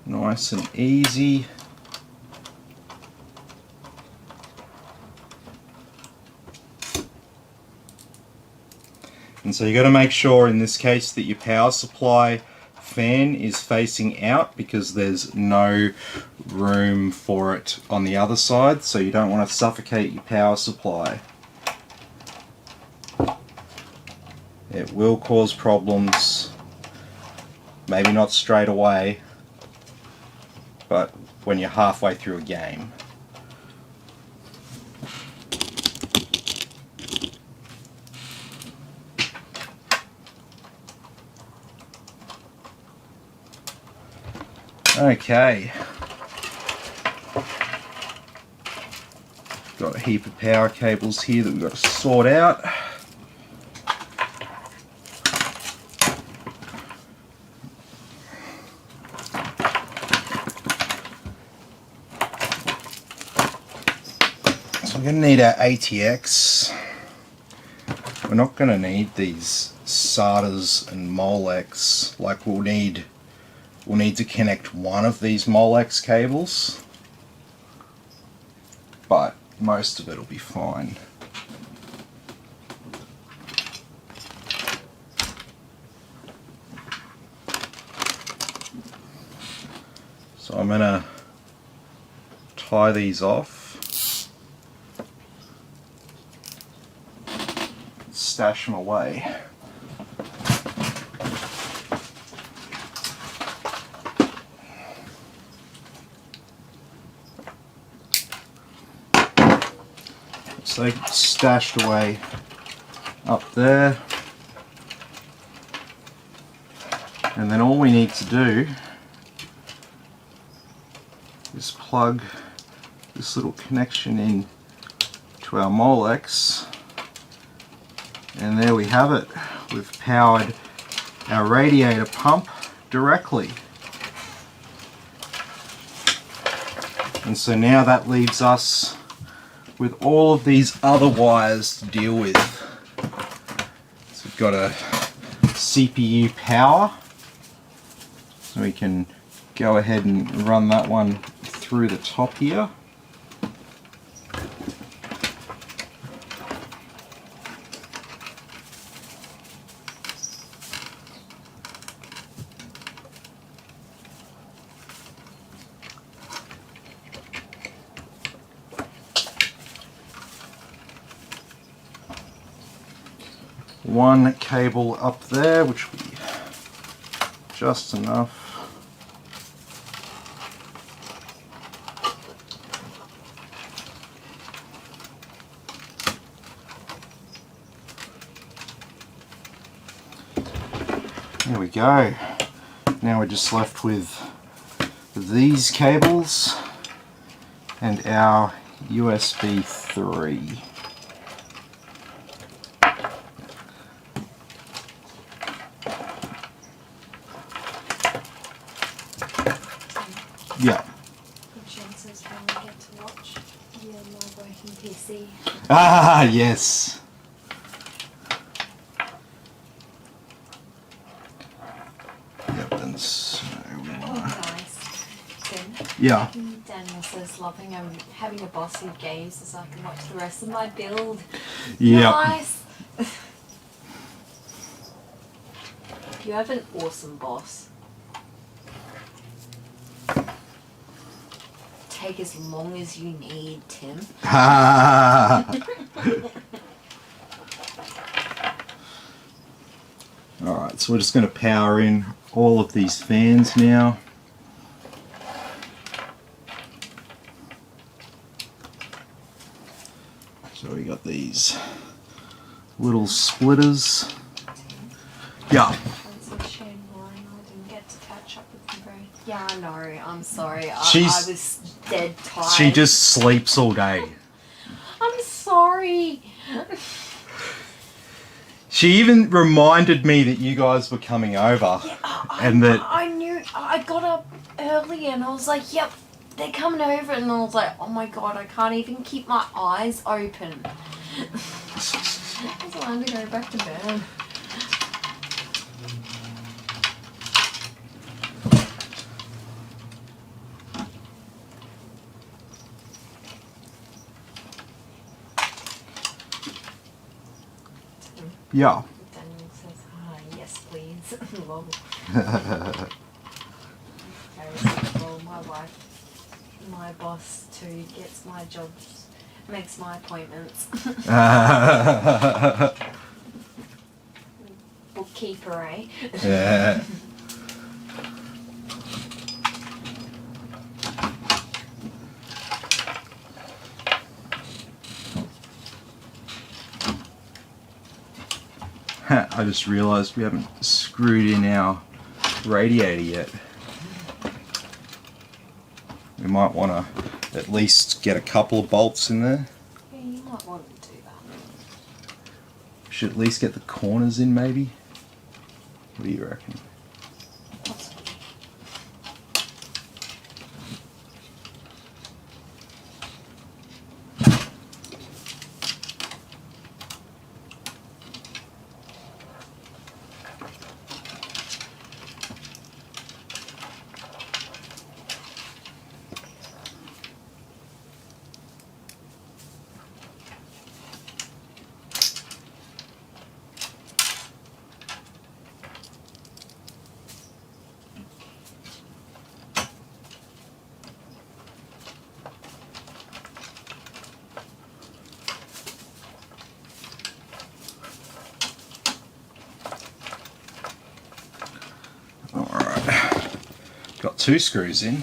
Nice and easy. And so you got to make sure in this case that your power supply fan is facing out, because there's no room for it on the other side, so you don't want to suffocate your power supply. It will cause problems, maybe not straight away, but when you're halfway through a game. Okay. Got a heap of power cables here that we've got to sort out. So we're going to need our ATX. We're not going to need these SATAs and Molex. Like we'll need to connect one of these Molex cables, but most of it will be fine. So I'm going to tie these off, stash them away. So they get stashed away up there, and then all we need to do is plug this little connection in to our Molex, and there we have it. We've powered our radiator pump directly. And so now that leaves us with all of these other wires to deal with. So we've got a CPU power, so we can go ahead and run that one through the top here. One cable up there, which will be just enough. There we go. Now we're just left with these cables and our USB 3. Yeah. Good chances when we get to watch your more working PC. Ah, yes. Yep, and so we Oh, want guys. Tim, yeah. Dad Daniel says, loving having a boss who games so I can watch the rest of my build. Yeah. Nice! You have an awesome boss. Take as long as you need, Tim. Alright, so we're just going to power in all of these fans now. So we got these little splitters. Yeah. That's a shame, Lian. I didn't get to catch up with you very. Yeah, I know. I'm sorry. I was dead tired. She just sleeps all day. I'm sorry. She even reminded me that you guys were coming over, and that I knew. I got up early and I was like, "Yep, they're coming over," and I was like, "Oh my god, I can't even keep my eyes open." I was wanting to go back to bed. yeah. Daniel says, yes, please. Lol. Well, my boss too gets my jobs, makes my appointments. Bookkeeper, eh? Yeah. I just realised we haven't screwed in our radiator yet. We might want to at least get a couple of bolts in there. Yeah, you might want to do that. We should at least get the corners in, maybe. What do you reckon? Possibly. Alright. Got 2 screws in.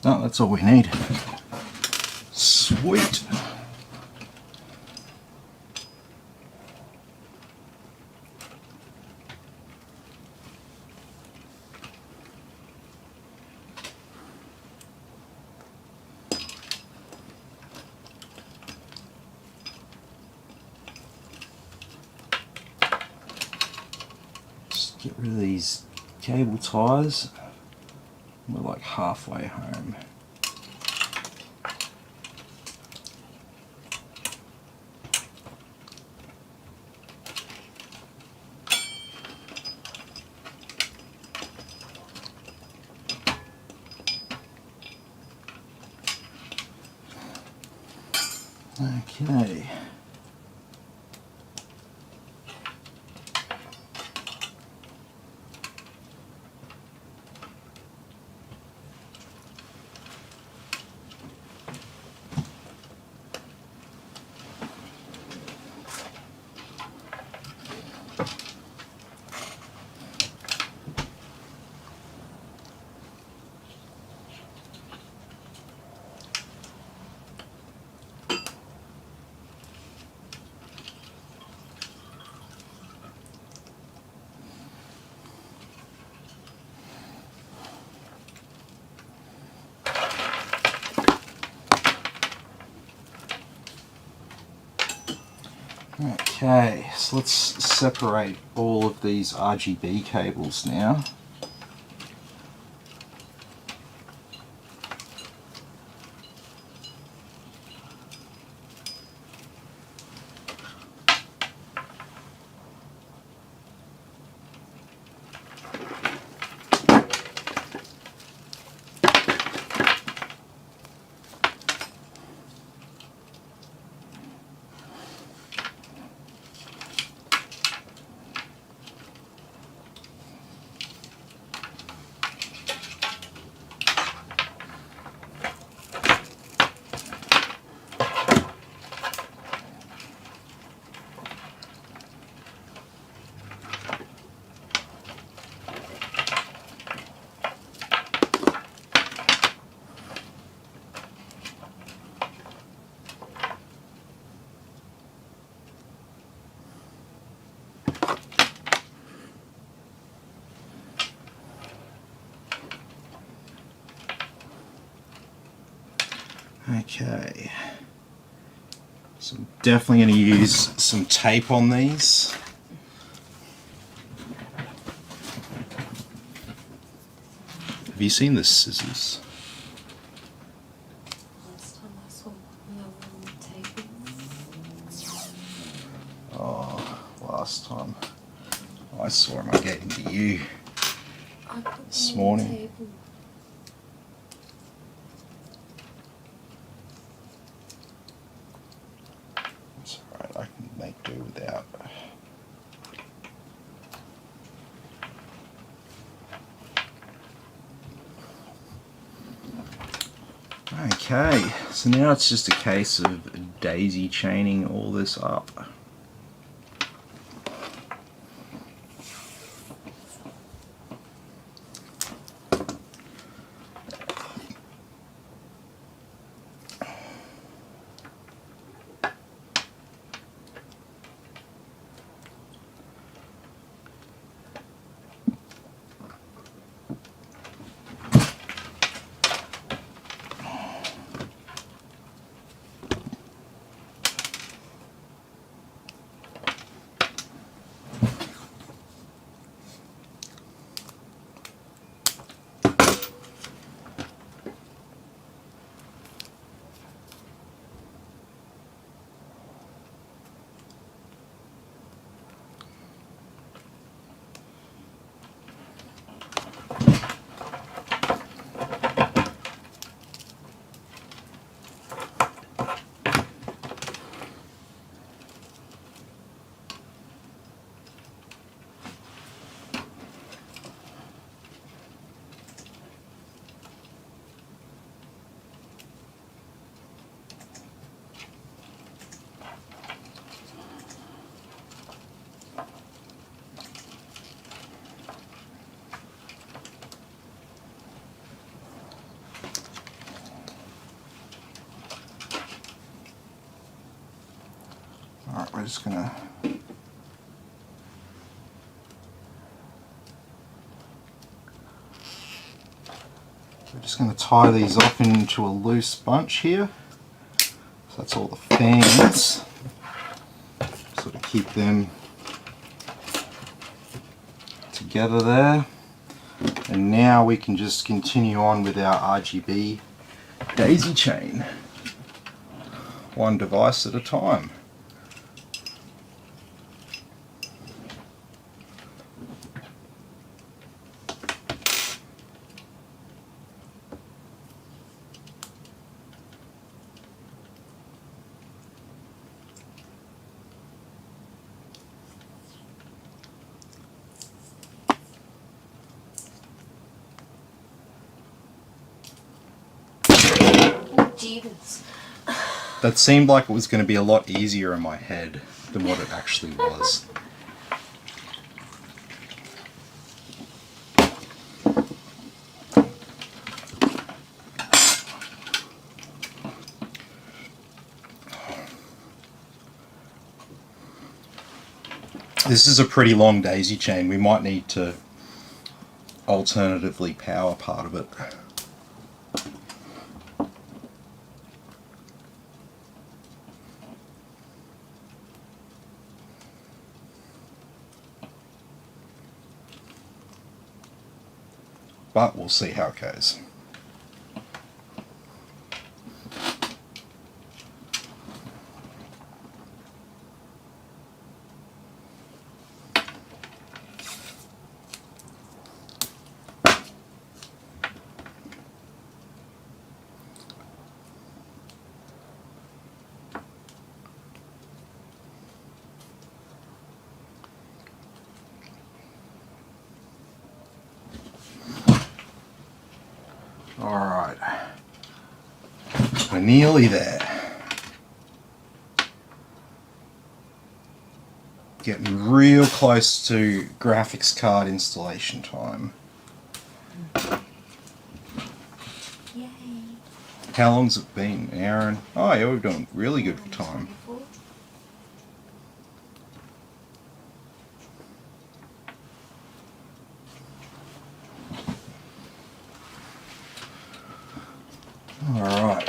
Oh, that's all we need. Sweet. Get rid of these cable ties. We're like halfway home. Okay. Okay, so let's separate all of these RGB cables now. Okay, so I'm definitely going to use some tape on these. Have you seen the scissors? Last time I saw one on the table. Oh, last time I saw them, I gave them to you I put this them on the morning. table. It's alright, I can make do without. Okay, so now it's just a case of daisy chaining all this up. Alright, we're just gonna tie these off into a loose bunch here. So that's all the fans. Sort of keep them together there. And now we can just continue on with our RGB daisy chain. One device at a time. Jeebus. That seemed like it was going to be a lot easier in my head than what it actually was. This is a pretty long daisy chain. We might need to alternatively power part of it. But we'll see how it goes. Alright, we're nearly there. Getting real close to graphics card installation time. Yay. How long's it been, Aaron? Oh yeah, we're doing really good for time. 24. Alright.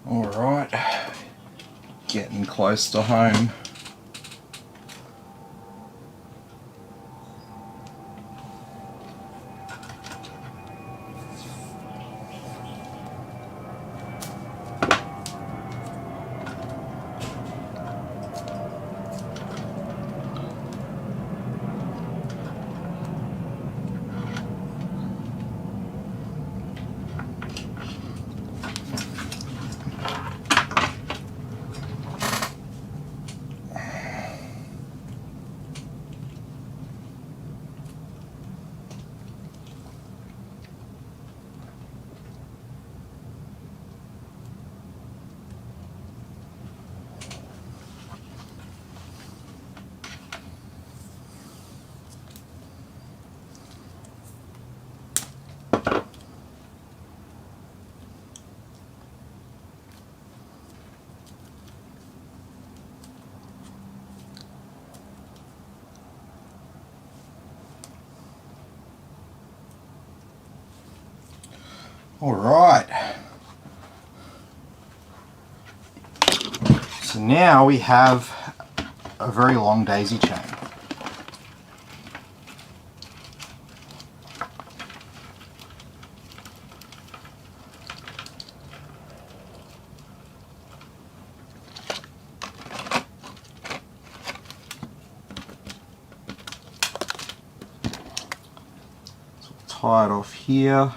Alright, getting close to home. Alright. So now we have a very long daisy chain. So we'll tie it off here.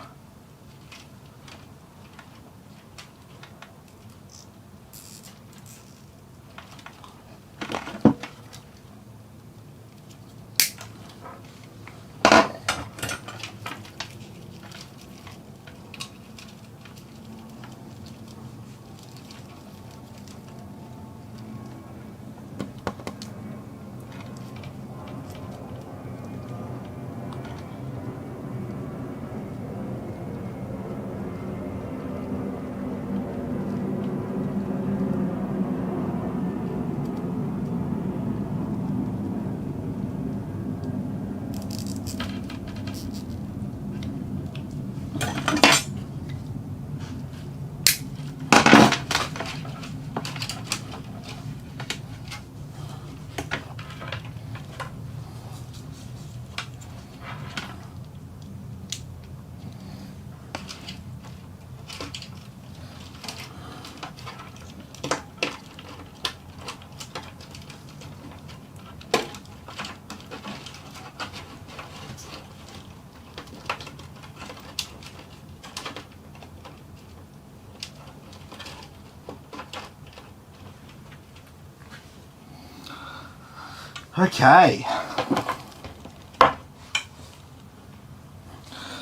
Okay.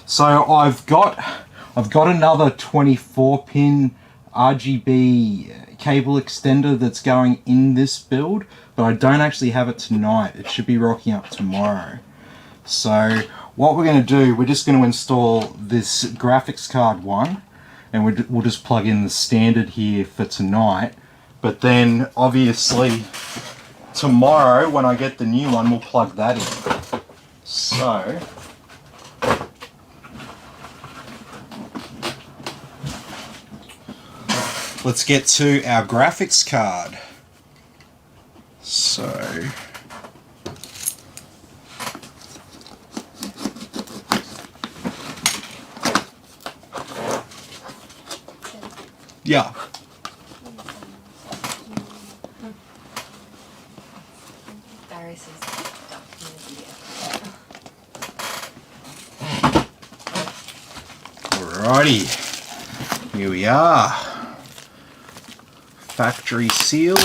So I've got another 24-pin RGB cable extender that's going in this build, but I don't actually have it tonight. It should be rocking up tomorrow. So what we're going to do, we're just going to install this graphics card one, and we'll just plug in the standard here for tonight. But then obviously tomorrow when I get the new one, we'll plug that in. So let's get to our graphics card. So yeah. Barry says Alrighty, here we are. Factory sealed.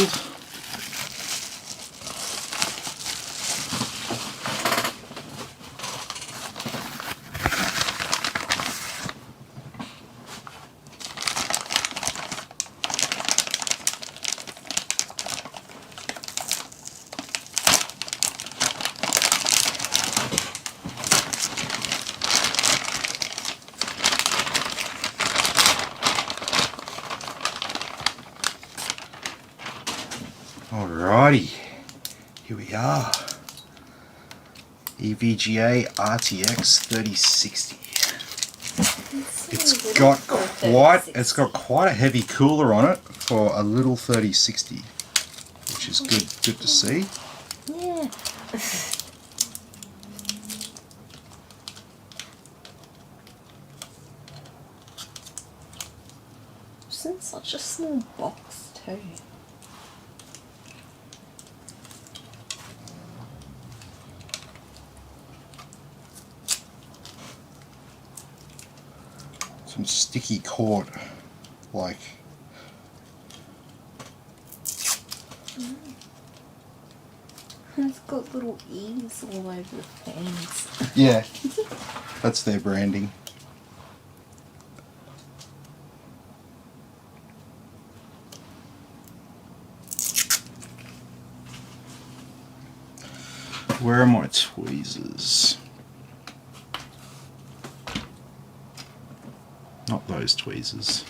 Alrighty, here we are. EVGA RTX 3060. It's got quite a heavy cooler on it for a little 3060, which is good to see. yeah. It's in such a small box too. Some sticky cord, like. It's got little E's all over the fans. Yeah, that's their branding. Where are my tweezers? Not those tweezers.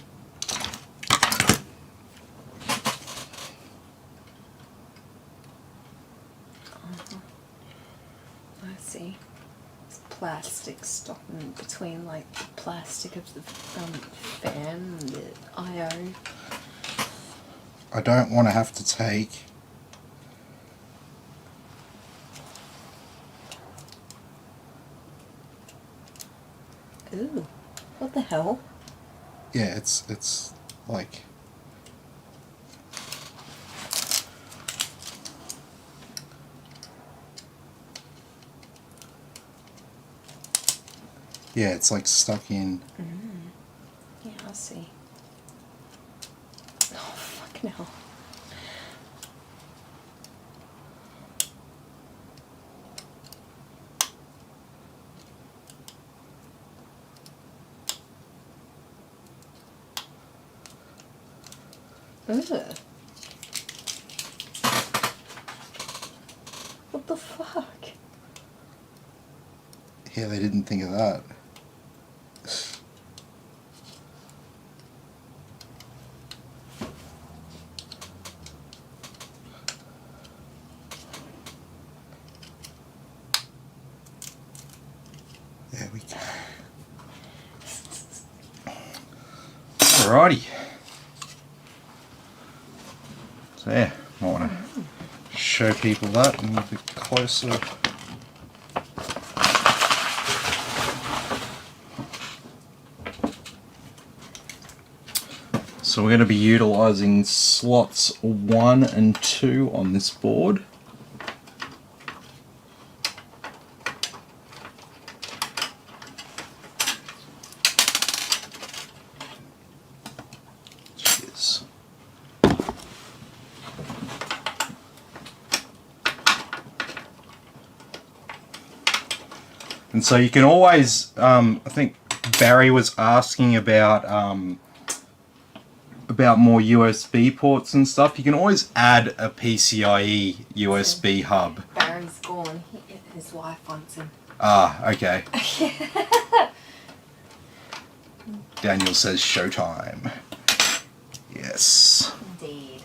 I see. It's plastic stuck in between, like the plastic of the fan and the I/O. I don't want to have to take Ooh, what the hell? yeah, it's like yeah, it's like stuck in. Yeah, I see. Oh, fucking hell. Ugh. What the fuck? Yeah, they didn't think of that. There we go. Alrighty. So yeah, I want to show people that a little bit closer. So we're going to be utilizing slots 1 and 2 on this board. Cheers. And so you can always, I think Barry was asking about more USB ports and stuff. You can always add a PCIe USB hub. Barry's gone. His wife wants him. Ah, okay. Daniel says showtime. Yes. Indeed.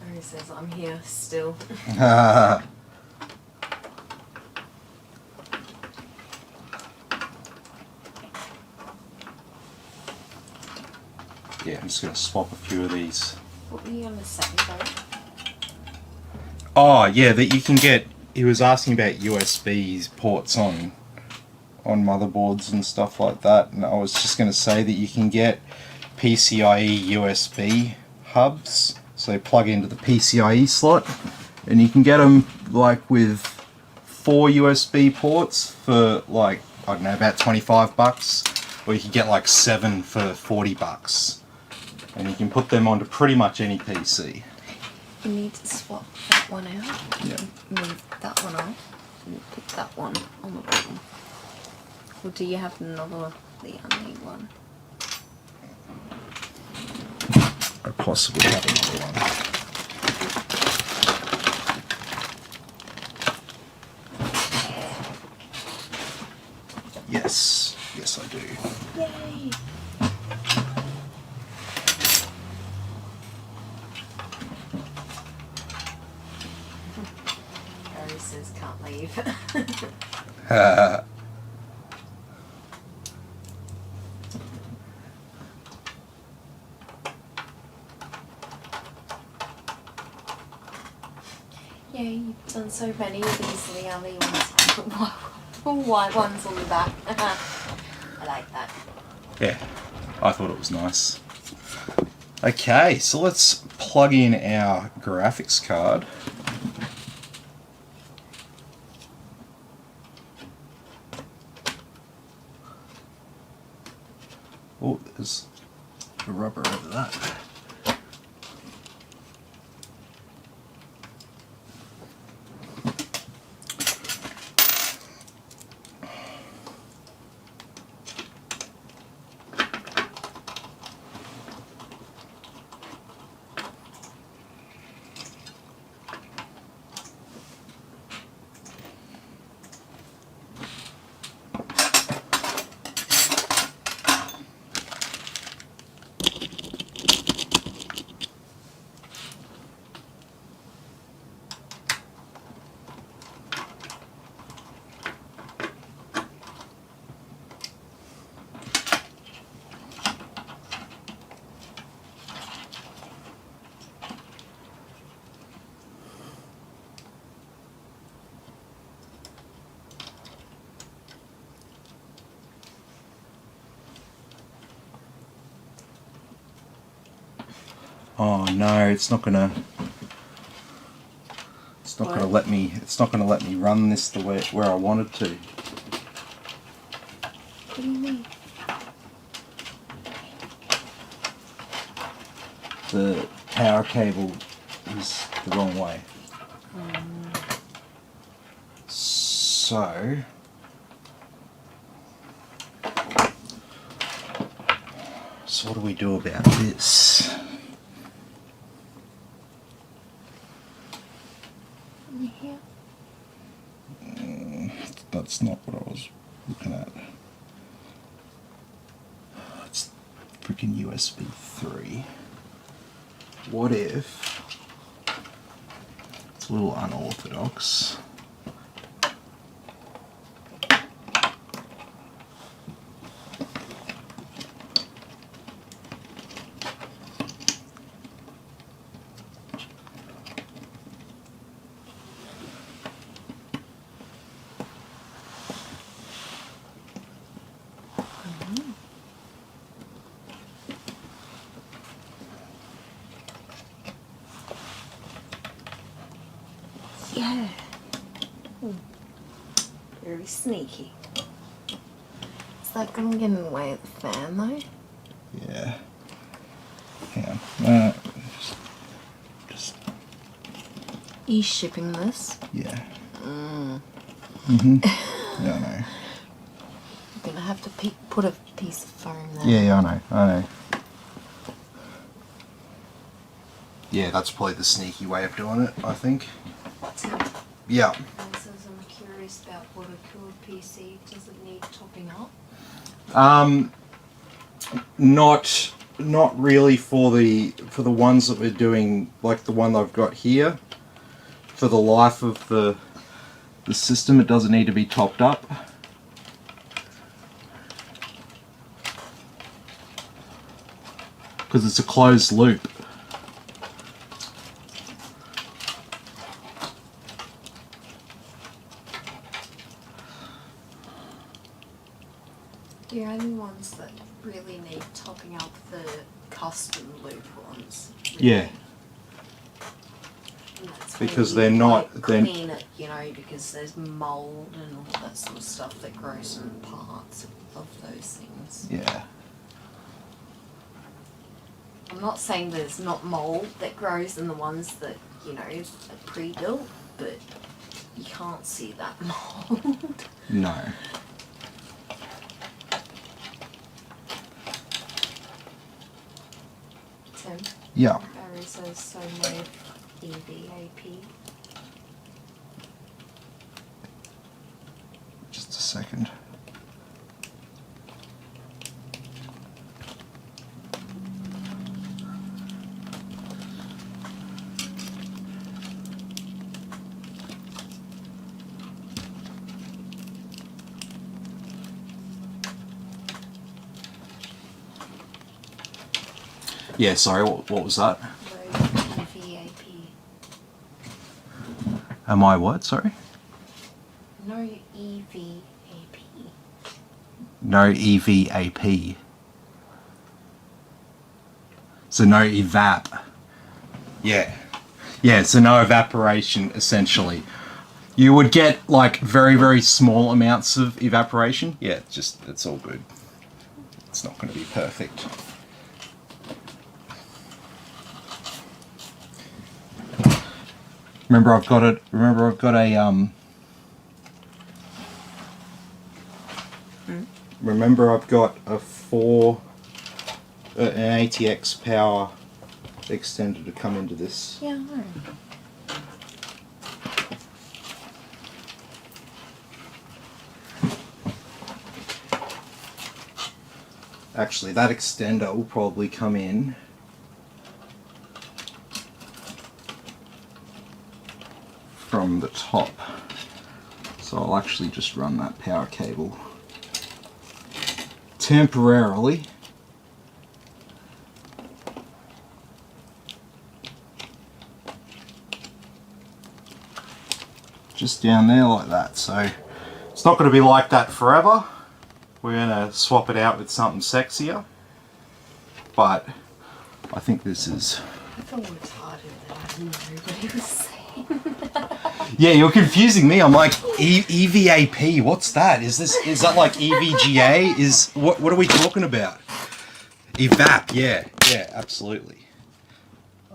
Barry says, I'm here still. Yeah, I'm just going to swap a few of these. What were you going to say, though? Oh, yeah, that you can get... He was asking about USB ports on motherboards and stuff like that, and I was just going to say that you can get PCIe USB hubs, so they plug into the PCIe slot, and you can get them like with 4 USB ports for like, I don't know, about $25, or you can get like 7 for $40, and you can put them onto pretty much any PC. You need to swap that one out. Yeah. Move that one off. And put that one on the bottom. Or do you have another Lian one? I possibly have another one. Yes, yes I do. Yay! Harry says can't leave. Yeah, you've done so many of these Lian ones. White ones on the back. I like that. Yeah, I thought it was nice. Okay, so let's plug in our graphics card. Oh, there's a rubber over that. Oh no, it's not gonna let me run this the way where I wanted to. What do you mean? The power cable is the wrong way. So what do we do about this? Here. That's not what I was looking at. It's freaking USB 3. What if it's a little unorthodox? Pretty sneaky. Is that gonna get in the way of the fan though? Yeah. Hang on. Just Are you shipping this? yeah. Mm. Yeah, I know. You're gonna have to put a piece of foam there. Yeah, I know. I know. Yeah, that's probably the sneaky way of doing it, I think. Tim, Yeah. says I'm curious about water-cooled PC. Does it need topping up? Not really for the ones that we're doing, like the one I've got here. For the life of the system, it doesn't need to be topped up. Because it's a closed loop. The only ones that really need topping up the custom loop ones. Yeah. And that's Because where you, they're not- like, they're- clean it, you know, because there's mold and all that sort of stuff that grows in parts of those things. Yeah. I'm not saying there's not mold that grows in the ones that, you know, are pre-built, but you can't see that mold. No. Tim, Yeah. Barry says so no EVAP. Just a second. Yeah, sorry, what was that? No EVAP. Am I what, sorry? No EVAP. No EVAP. So no evap. Yeah. Yeah, so no evaporation, essentially. You would get, like, very, very small amounts of evaporation. Yeah, it's all good. It's not going to be perfect. Remember I've got a Remember I've got an RTX power extender to come into this. Yeah, I know. Actually, that extender will probably come in from the top. So I'll actually just run that power cable temporarily. Just down there like that. So it's not going to be like that forever. We're going to swap it out with something sexier. But I think this is... I feel retarded that I didn't know what he was saying. Yeah, you're confusing me. I'm like, EVAP, what's that? Is that like EVGA? What are we talking about? Evap, yeah, absolutely.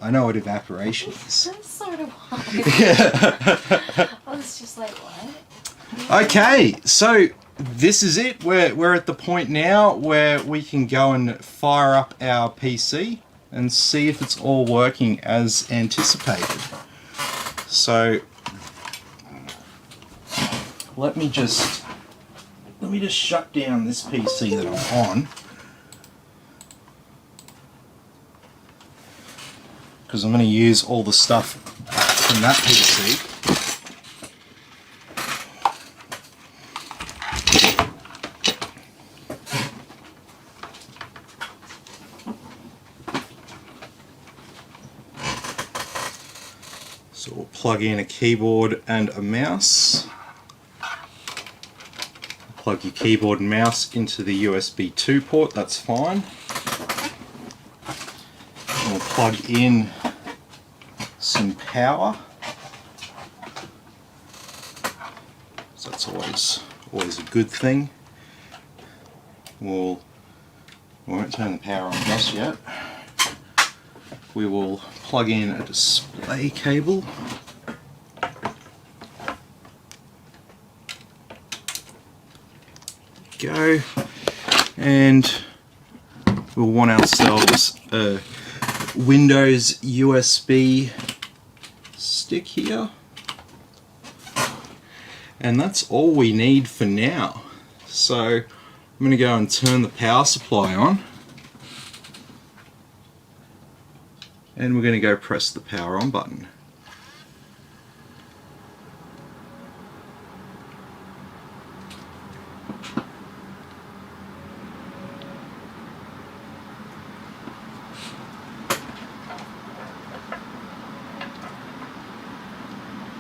I know what evaporation is. So do I. I was just like, what? Okay, so this is it. We're at the point now where we can go and fire up our PC and see if it's all working as anticipated. So let me just shut down this PC that I'm on, because I'm going to use all the stuff from that PC. So we'll plug in a keyboard and a mouse. Plug your keyboard and mouse into the USB 2 port, that's fine. And we'll plug in some power. So that's always Always a good thing. We won't turn the power on just yet. We will plug in a display cable. Go. And we'll want ourselves a Windows USB stick here. And that's all we need for now. So I'm going to go and turn the power supply on. And we're going to go press the power on button.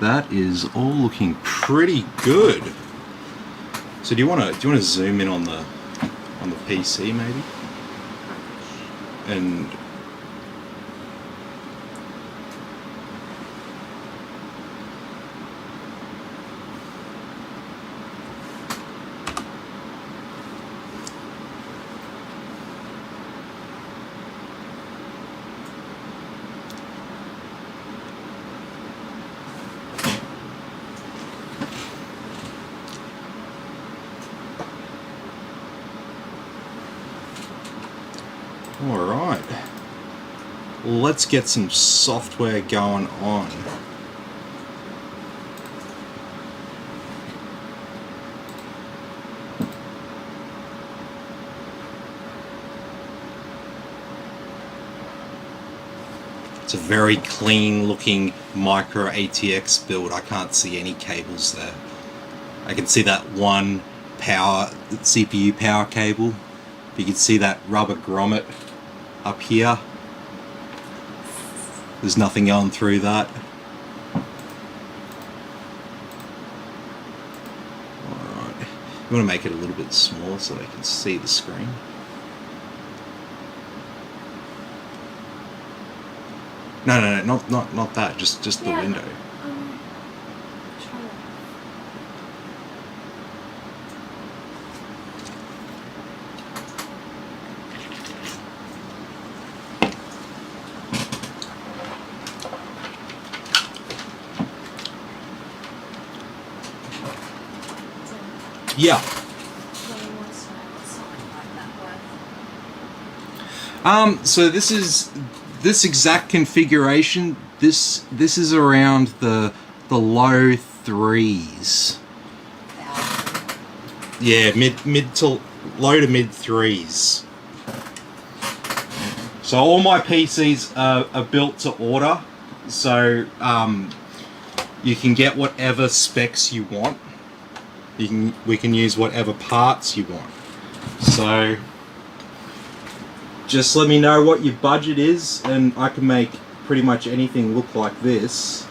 That is all looking pretty good. So do you want to zoom in on the PC maybe? And alright, let's get some software going on. It's a very clean looking micro RTX build. I can't see any cables there. I can see that one CPU power cable. You can see that rubber grommet up here. There's nothing going through that. Alright, you want to make it a little bit smaller so they can see the screen. No, not that, just the window. Yeah. So this exact configuration. This is around the low threes. Yeah, mid to low to mid threes. So all my PCs are built to order. So you can get whatever specs you want. We can use whatever parts you want. So just let me know what your budget is and I can make pretty much anything look like this.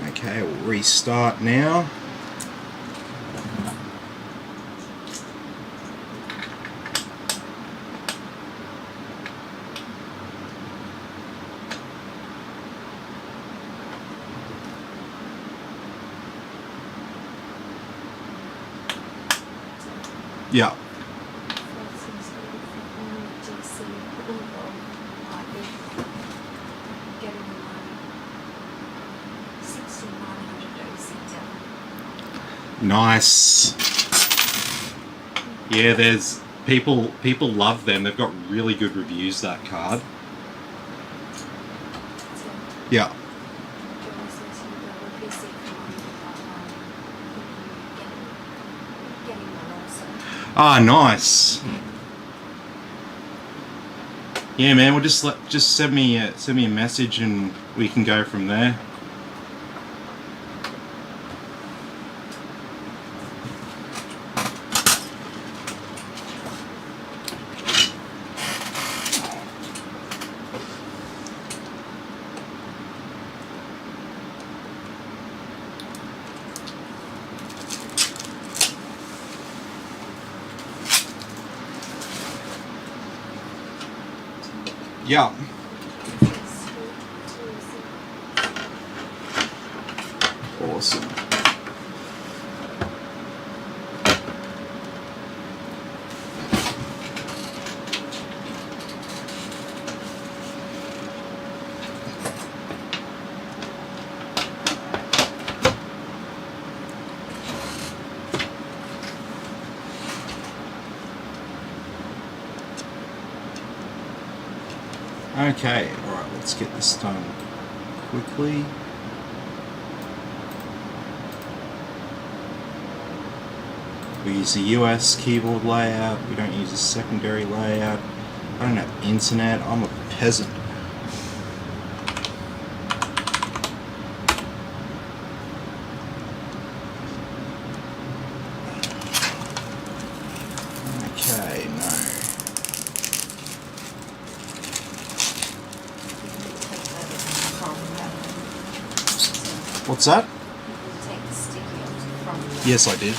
Okay, we'll restart now. Yeah. Nice. Yeah, there's people love them. They've got really good reviews, that card. Yeah. Ah, nice. Yeah, man. We'll just send me a message and we can go from there. Yeah. Awesome. Okay, alright, let's get this done quickly. We use the US keyboard layout, we don't use a secondary layout. I don't have internet, I'm a peasant. Okay, no. What's that? Take the sticky off from Yes, I did.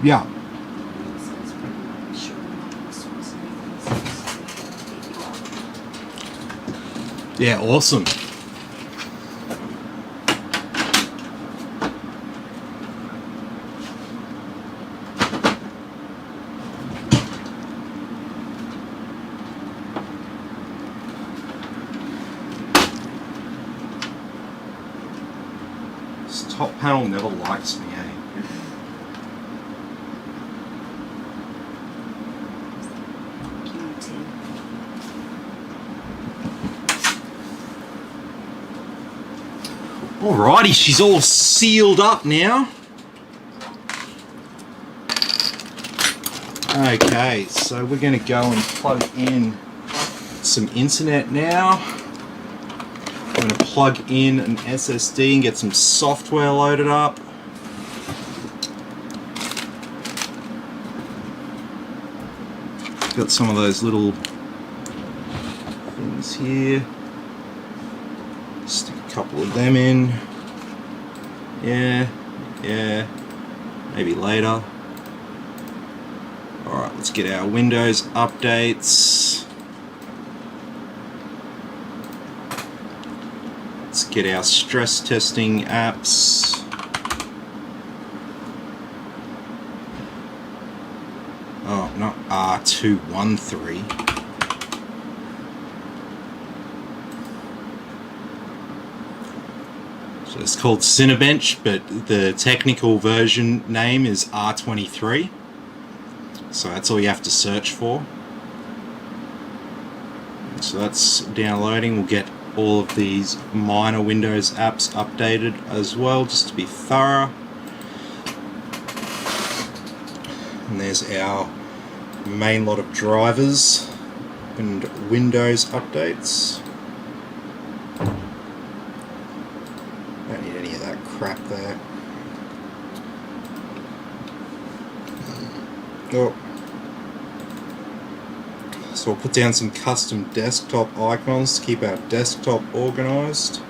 Yeah. So it's pretty much sure not the source and everything, so it's Yeah, awesome. This top panel never likes me, eh? guilty. Alrighty, she's all sealed up now. Okay, so we're going to go and plug in some internet now. I'm going to plug in an SSD and get some software loaded up. Got some of those little things here. Stick a couple of them in. Yeah, maybe later. Alright, let's get our Windows updates. Let's get our stress testing apps. Oh, not R213. So it's called Cinebench, but the technical version name is R23. So that's all you have to search for. So that's downloading. We'll get all of these minor Windows apps updated as well, just to be thorough. And there's our main lot of drivers and Windows updates. Don't need any of that crap there. Oh. So we'll put down some custom desktop icons to keep our desktop organized.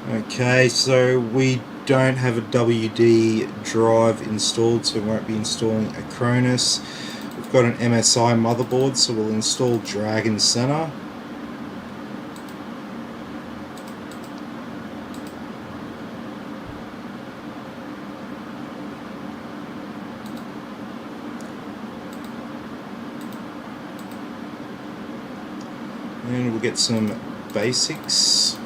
Okay, so we don't have a WD drive installed, so we won't be installing Acronis. We've got an MSI motherboard, so we'll install Dragon Center. we'll get some basics.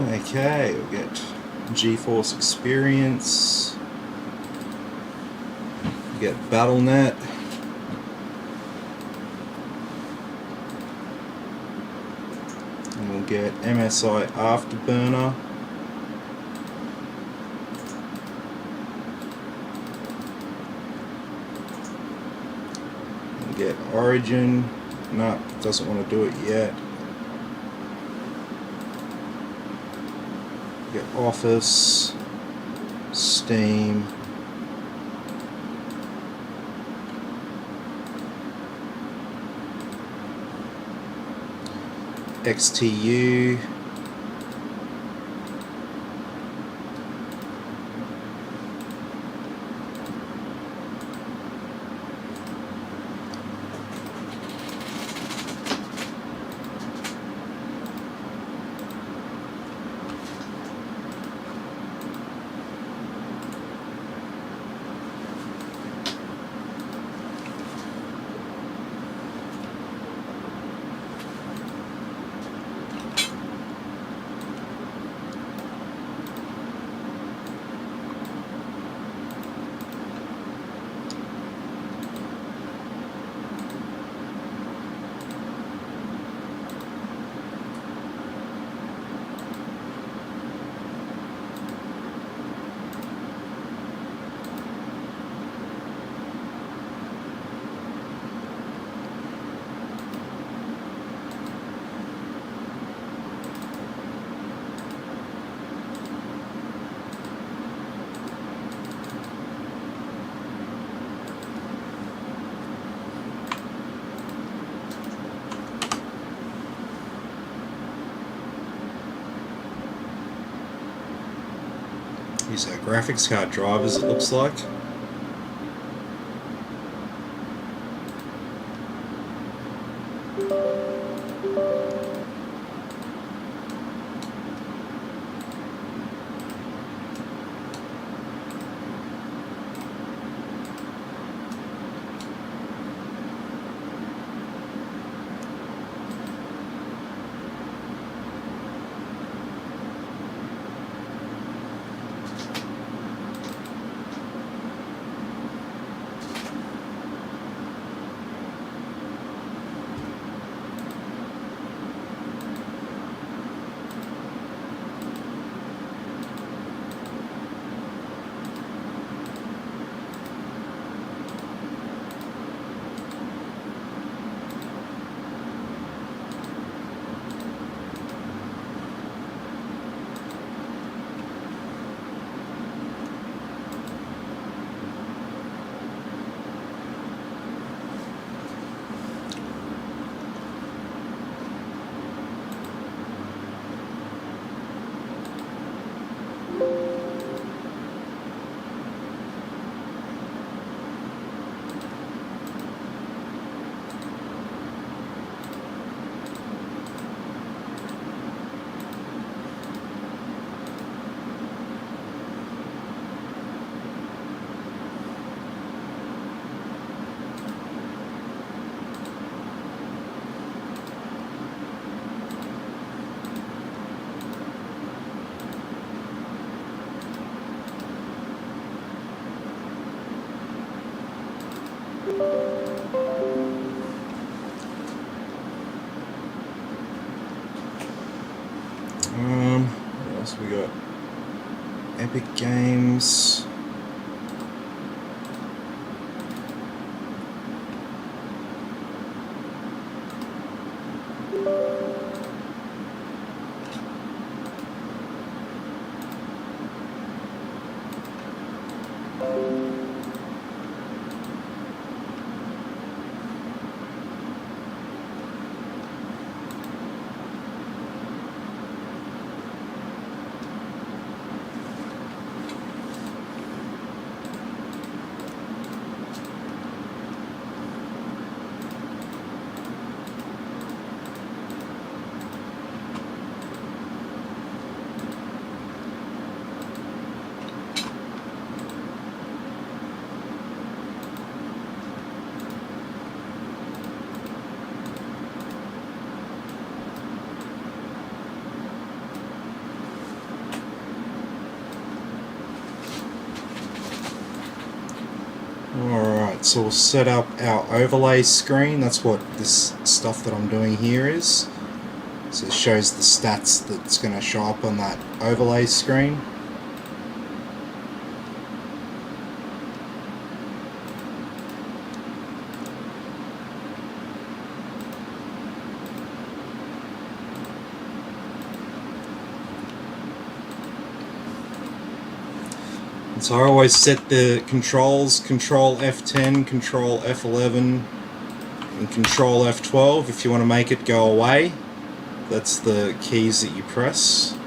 Okay, we'll get GeForce Experience, we'll get BattleNet, and we'll get MSI Afterburner, we'll get Origin. No, doesn't want to do it yet. Get Office, Steam, XTU, these are graphics card drivers, it looks like. So we got Epic Games. Alright, so we'll set up our overlay screen. That's what this stuff that I'm doing here is. So it shows the stats that's going to show up on that overlay screen. And so I always set the controls, Control F10, Control F11, and Control F12 if you want to make it go away. That's the keys that you press.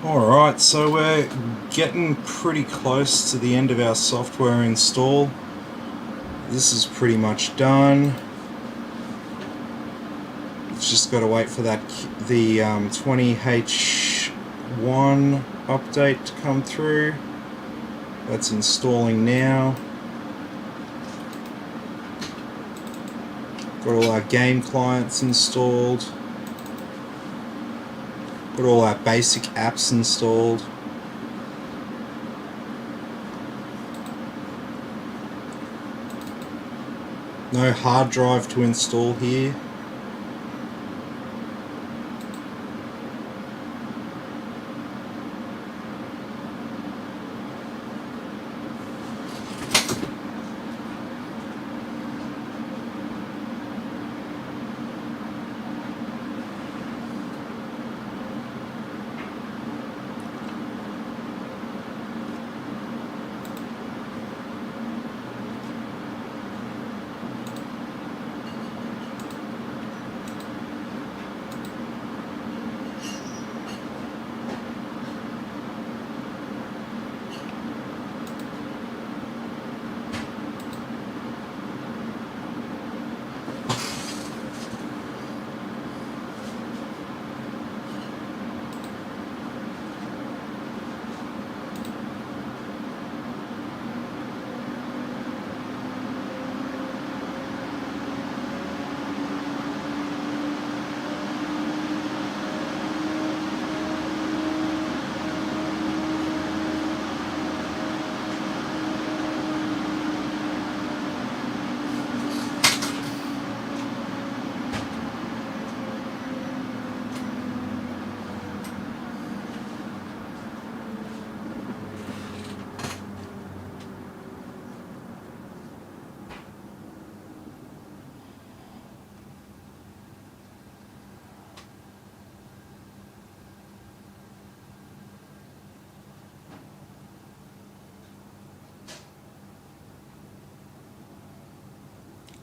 Alright, so we're getting pretty close to the end of our software install. This is pretty much done. It's just got to wait for that the 20H1 update to come through. That's installing now. Got all our game clients installed. Got all our basic apps installed. No hard drive to install here.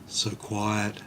So quiet.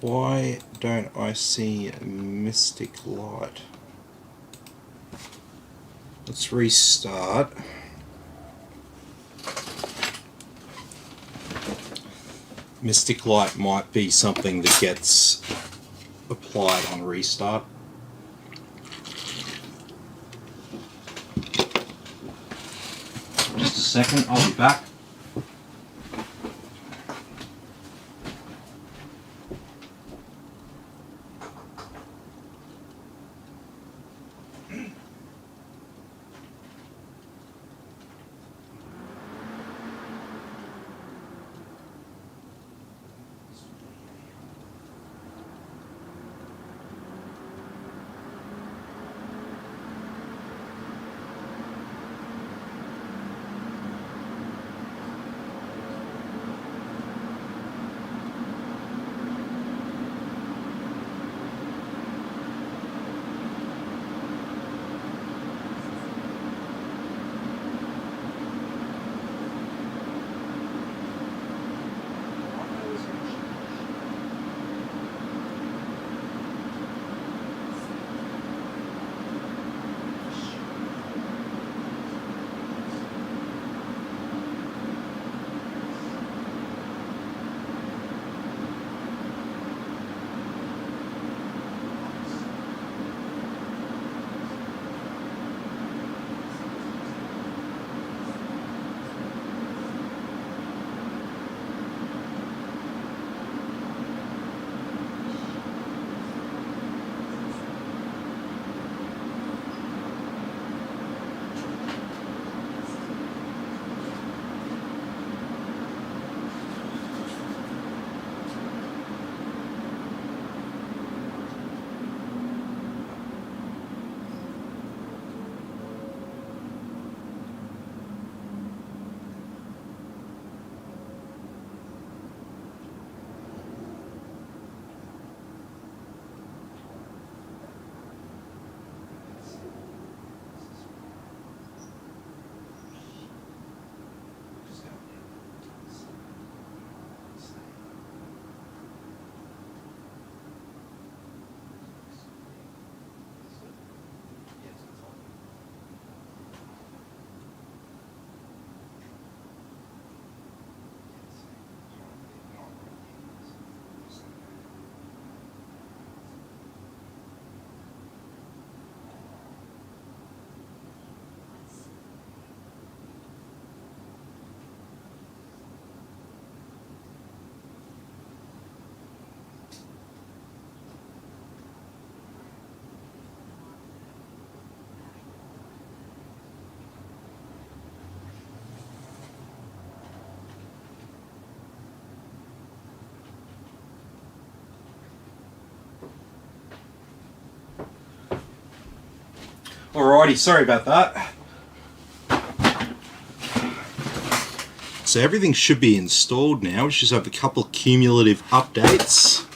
Why don't I see Mystic Light? Let's restart. Mystic Light might be something that gets applied on restart. Just a second, I'll be back. Alrighty, sorry about that. So everything should be installed now. We just have a couple of cumulative updates.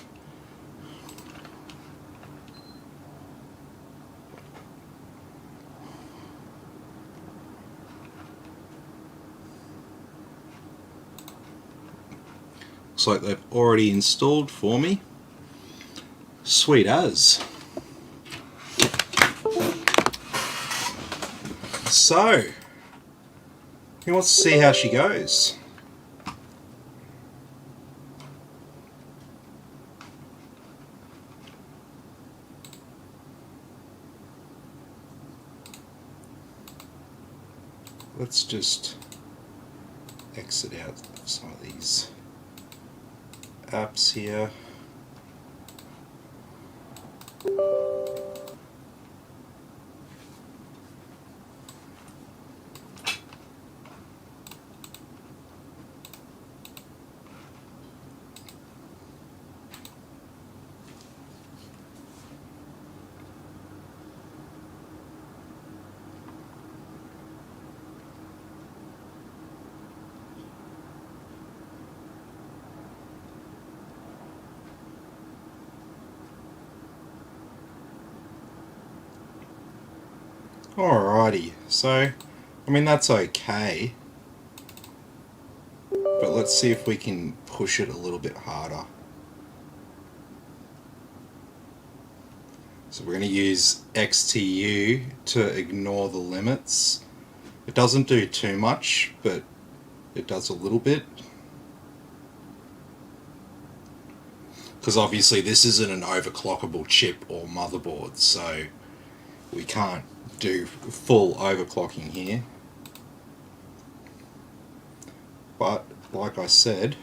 Looks like they've already installed for me. Sweet as. So, who wants to see how she goes? Let's just exit out some of these apps here. Alrighty, so I mean that's okay, but let's see if we can push it a little bit harder. So we're going to use XTU to ignore the limits. It doesn't do too much, but it does a little bit. Because obviously this isn't an overclockable chip or motherboard, so we can't do full overclocking here. But like I said,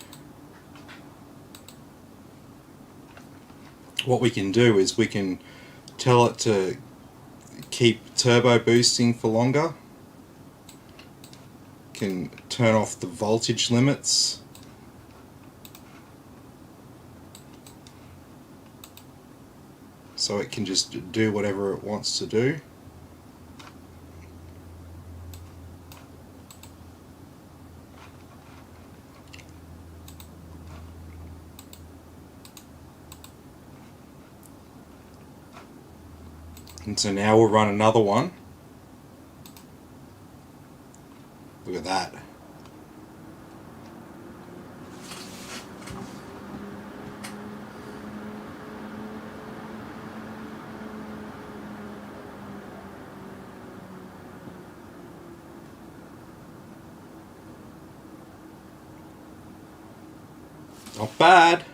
what we can do is we can tell it to keep turbo boosting for longer, can turn off the voltage limits, so it can just do whatever it wants to do. And so now we'll run another one. Look at that. Not bad.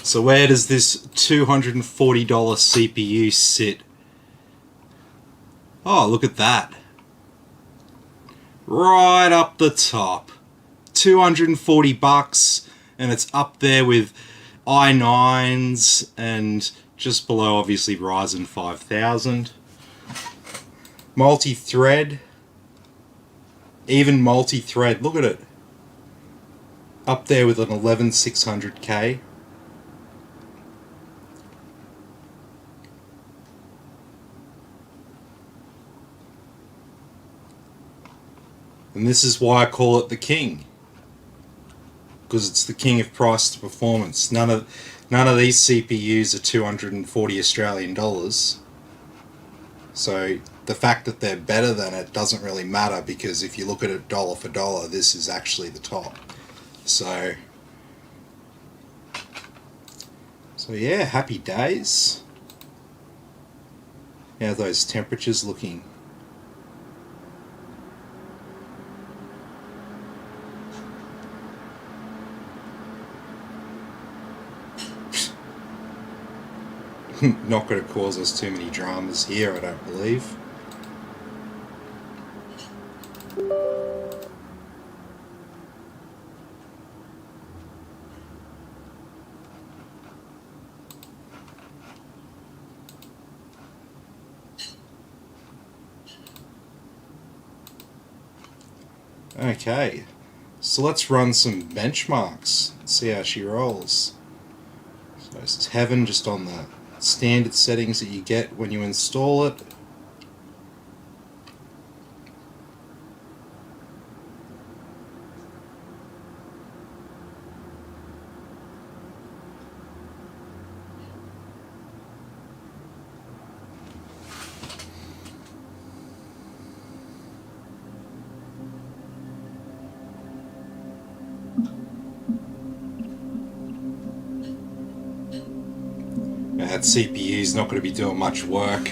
So where does this $240 CPU sit? Oh, look at that. Right up the top. 240 bucks, and it's up there with i9s and just below obviously Ryzen 5000. Multi-thread. Even multi-thread, look at it. Up there with an 11600K. And this is why I call it the king, because it's the king of price to performance. None of these CPUs are 240 Australian dollars. So the fact that they're better than it doesn't really matter, because if you look at it dollar for dollar, this is actually the top. So yeah, happy days. How are those temperatures looking? Not going to cause us too many dramas here, I don't believe. Okay, so let's run some benchmarks, see how she rolls. So it's heaven just on the standard settings that you get when you install it. That CPU is not going to be doing much work.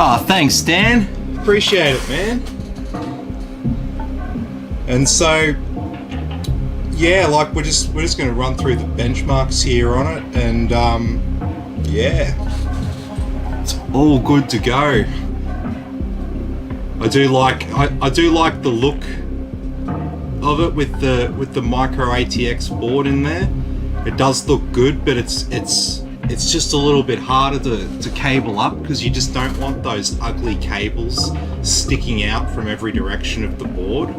Ah, thanks, Dan. Appreciate it, man. And so, yeah, like we're just going to run through the benchmarks here on it, and yeah, it's all good to go. I do like the look of it with the micro RTX board in there. It does look good, but it's just a little bit harder to cable up because you just don't want those ugly cables sticking out from every direction of the board.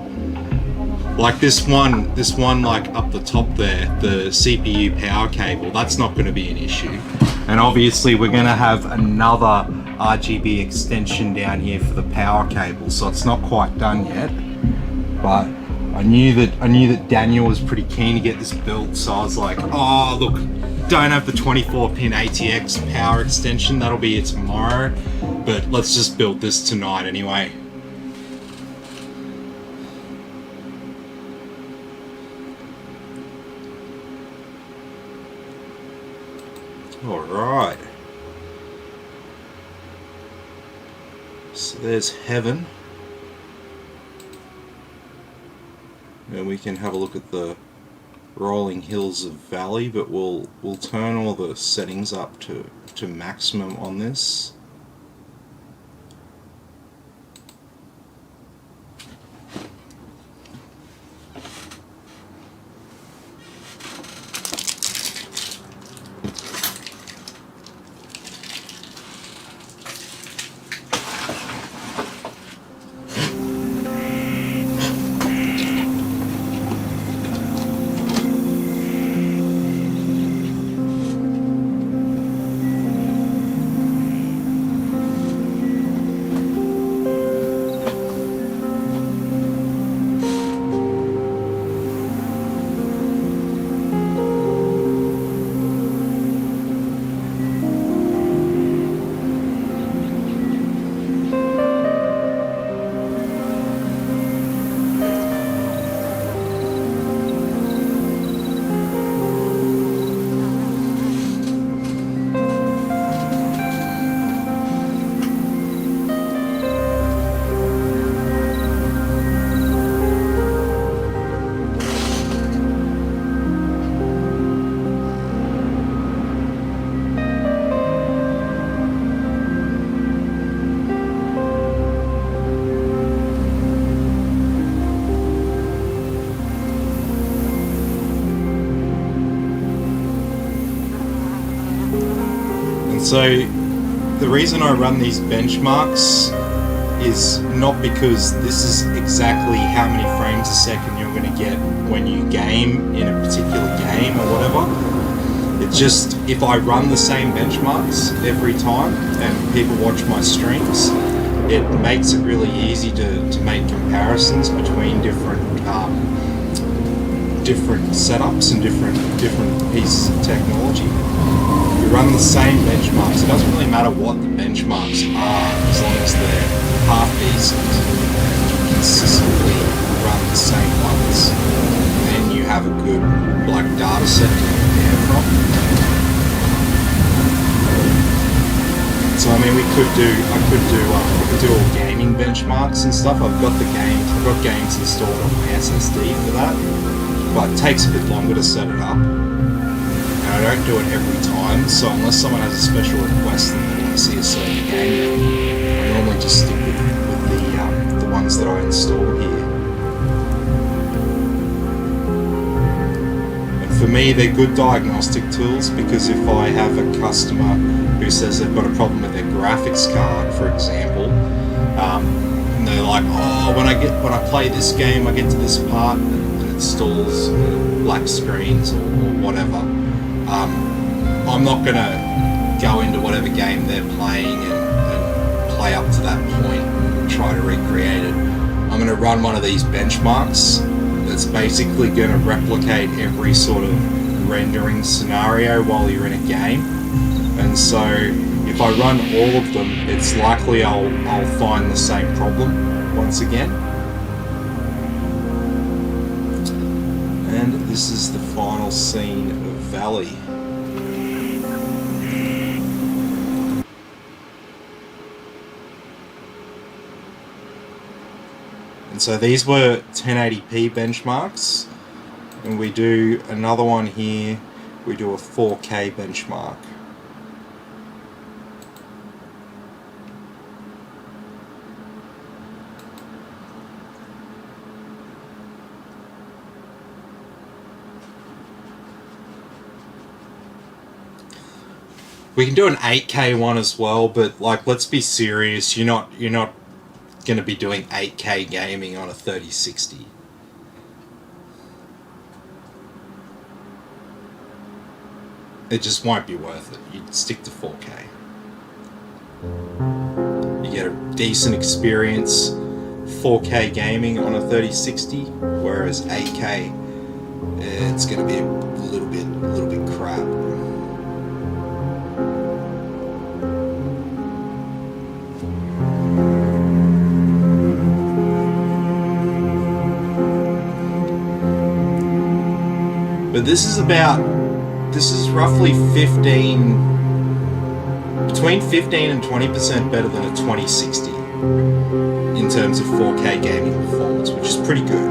Like this one like up the top there, the CPU power cable, that's not going to be an issue. And obviously we're going to have another RGB extension down here for the power cable, so it's not quite done yet. But I knew that Daniel was pretty keen to get this built, so I was like, oh look, don't have the 24-pin ATX power extension, that'll be it tomorrow, but let's just build this tonight anyway. Alright, so there's heaven, and we can have a look at the rolling hills of valley, but we'll turn all the settings up to maximum on this. So the reason I run these benchmarks is not because this is exactly how many frames a second you're going to get when you game in a particular game or whatever. It's just if I run the same benchmarks every time and people watch my streams, it makes it really easy to make comparisons between different setups and different pieces of technology. You run the same benchmarks. It doesn't really matter what the benchmarks are as long as they're half decent and you consistently run the same ones. Then you have a good data set to compare from. So I mean, I could do all gaming benchmarks and stuff. I've got games installed on my SSD for that, but it takes a bit longer to set it up. I don't do it every time, so unless someone has a special request and they want to see a certain game, I normally just stick with the ones that I install here. And for me, they're good diagnostic tools because if I have a customer who says they've got a problem with their graphics card, for example, and they're like, oh, when I play this game, I get to this part and it stalls black screens or whatever. I'm not going to go into whatever game they're playing and play up to that point and try to recreate it. I'm going to run one of these benchmarks that's basically going to replicate every sort of rendering scenario while you're in a game. And so if I run all of them, it's likely I'll find the same problem once again. And this is the final scene of Valley. And so these were 1080p benchmarks, and we do another one here, we do a 4K benchmark. We can do an 8K one as well, but like, let's be serious. You're not going to be doing 8K gaming on a 3060. It just won't be worth it. You'd stick to 4K. You get a decent experience 4K gaming on a 3060, whereas 8K, it's going to be a little bit crap. But this is roughly between 15 and 20% better than a 2060 in terms of 4K gaming performance, which is pretty good.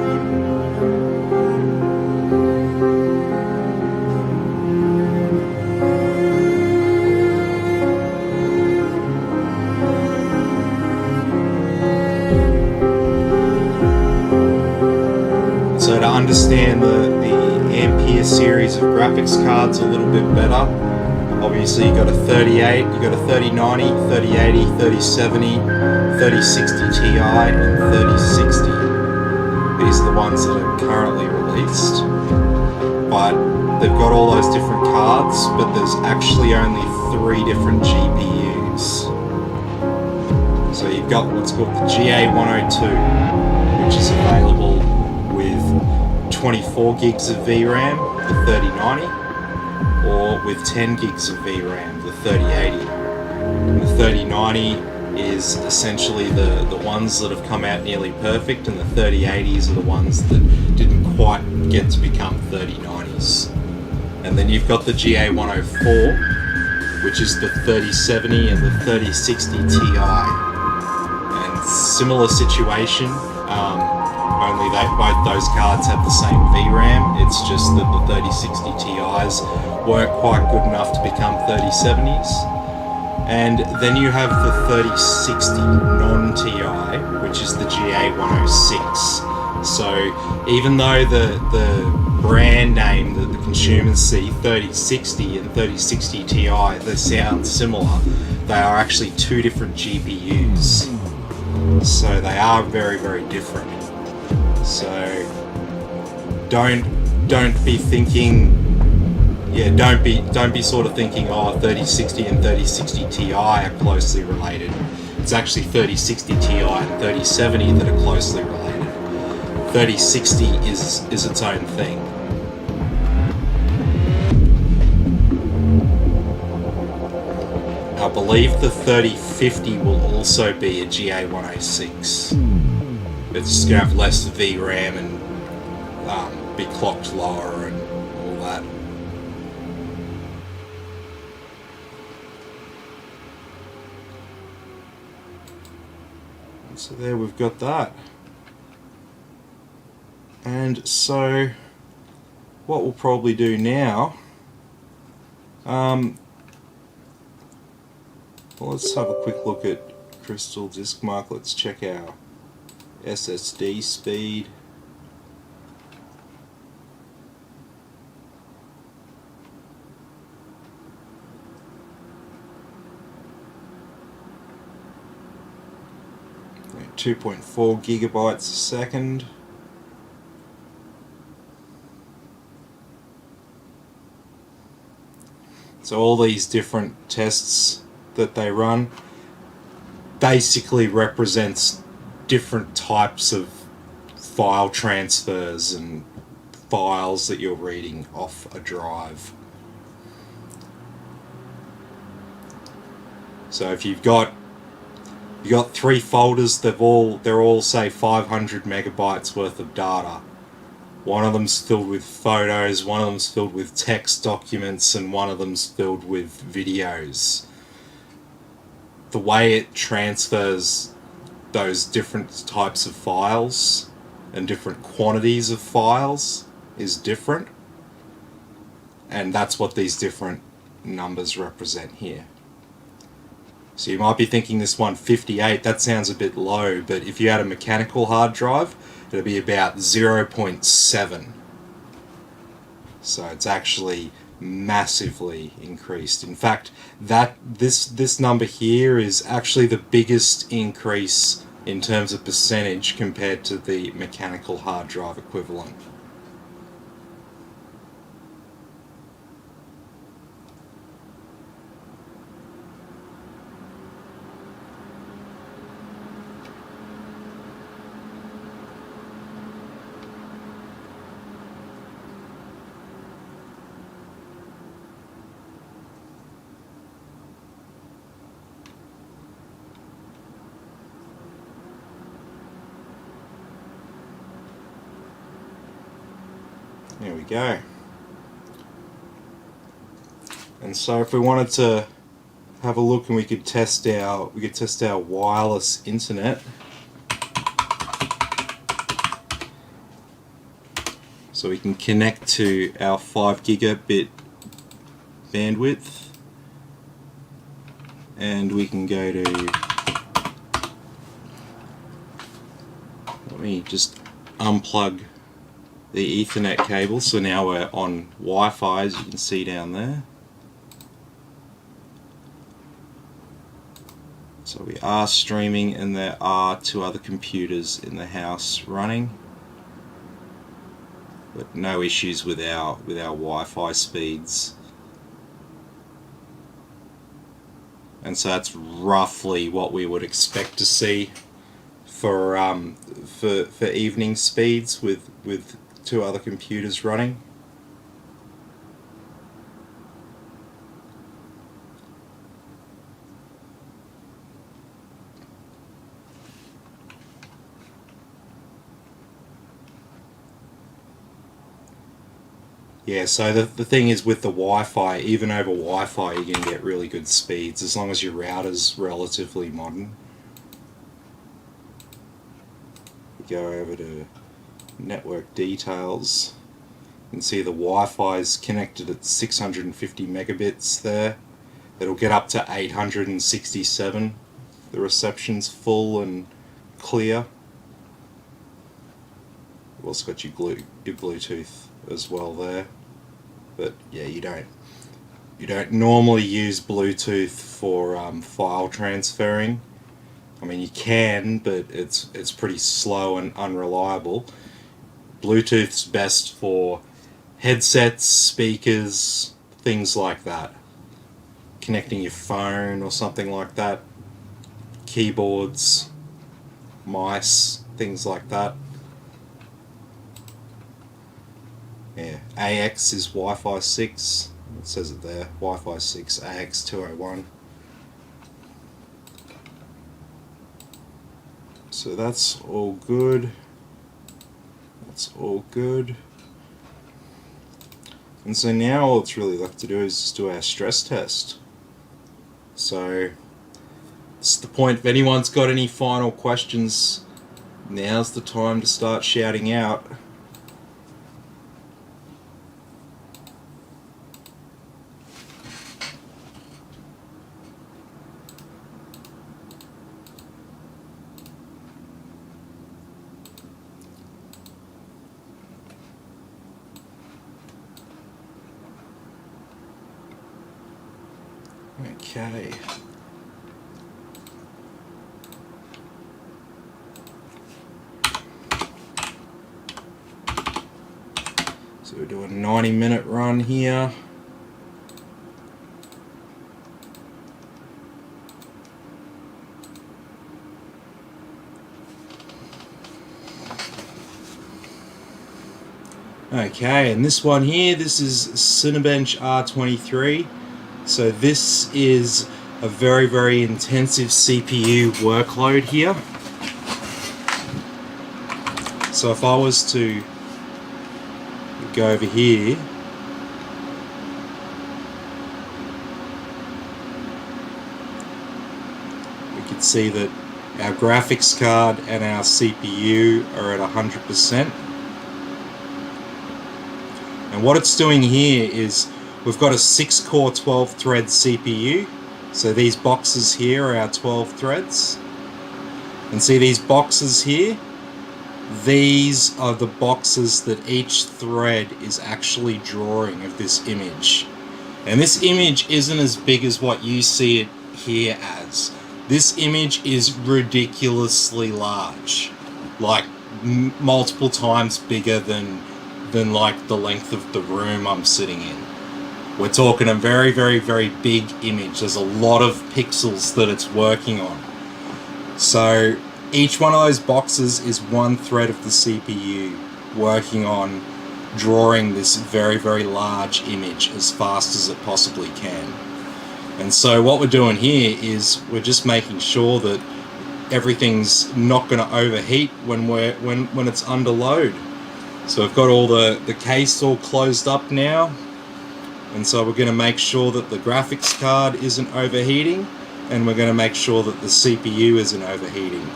So to understand the Ampere series of graphics cards a little bit better, obviously you got a 38, you got a 3090, 3080, 3070, 3060 Ti, and 3060. These are the ones that are currently released, but they've got all those different cards, but there's actually only 3 different GPUs. So you've got what's called the GA102, which is available with 24 gigs of VRAM, the 3090, or with 10 gigs of VRAM, the 3080. And the 3090 is essentially the ones that have come out nearly perfect, and the 3080s are the ones that didn't quite get to become 3090s. And then you've got the GA104, which is the 3070 and the 3060 Ti. And similar situation, only both those cards have the same VRAM. It's just that the 3060 Ti's weren't quite good enough to become 3070s. And then you have the 3060 non-Ti, which is the GA106. So even though the brand name that the consumers see, 3060 and 3060 Ti, they sound similar, they are actually 2 different GPUs. So they are very, very different. So don't be thinking, don't be sort of thinking, oh, 3060 and 3060 Ti are closely related. It's actually 3060 Ti and 3070 that are closely related. 3060 is its own thing. I believe the 3050 will also be a GA106. It's just going to have less VRAM and be clocked lower and all that. And so there we've got that. And so what we'll probably do now, well, let's have a quick look at Crystal Disk Mark. Let's check our SSD speed. At 2.4 gigabytes a second. So all these different tests that they run basically represents different types of file transfers and files that you're reading off a drive. So if you've got 3 folders, they're all say 500 megabytes worth of data. One of them's filled with photos, one of them's filled with text documents, and one of them's filled with videos. The way it transfers those different types of files and different quantities of files is different, and that's what these different numbers represent here. So you might be thinking this 158, that sounds a bit low, but if you had a mechanical hard drive, it'd be about 0.7. So it's actually massively increased. In fact, this number here is actually the biggest increase in terms of percentage compared to the mechanical hard drive equivalent. There we go. And so if we wanted to have a look and we could test our wireless internet. So we can connect to our 5 gigabit bandwidth, and we can go to, let me just unplug the Ethernet cable, so now we're on Wi-Fi, as you can see down there. So we are streaming, and there are 2 other computers in the house running, but no issues with our Wi-Fi speeds. And so that's roughly what we would expect to see for evening speeds with 2 other computers running. Yeah, so the thing is with the Wi-Fi, even over Wi-Fi you can get really good speeds as long as your router's relatively modern. We go over to network details. You can see the Wi-Fi is connected at 650 megabits there. It'll get up to 867. The reception's full and clear. You've also got your Bluetooth as well there. But yeah, you don't normally use Bluetooth for file transferring. I mean, you can, but it's pretty slow and unreliable. Bluetooth's best for headsets, speakers, things like that. Connecting your phone or something like that. Keyboards, mice, things like that. Yeah, AX is Wi-Fi 6. It says it there, Wi-Fi 6, AX 201. So that's all good. That's all good. And so now all it's really left to do is just do our stress test. So it's the point, if anyone's got any final questions, now's the time to start shouting out. Okay. So we're doing a 90-minute run here. Okay, and this one here, this is Cinebench R23. So this is a very, very intensive CPU workload here. So if I was to go over here, we could see that Our graphics card and our CPU are at 100%. And what it's doing here is we've got a 6-core 12-thread CPU. So these boxes here are our 12 threads. And see these boxes here? These are the boxes that each thread is actually drawing of this image. And this image isn't as big as what you see it here as. This image is ridiculously large. Like multiple times bigger than like the length of the room I'm sitting in. We're talking a very, very, very big image. There's a lot of pixels that it's working on. So each one of those boxes is one thread of the CPU working on drawing this very, very large image as fast as it possibly can. And so what we're doing here is we're just making sure that everything's not going to overheat when it's under load. So we've got all the case all closed up now, and so we're going to make sure that the graphics card isn't overheating, and we're going to make sure that the CPU isn't overheating.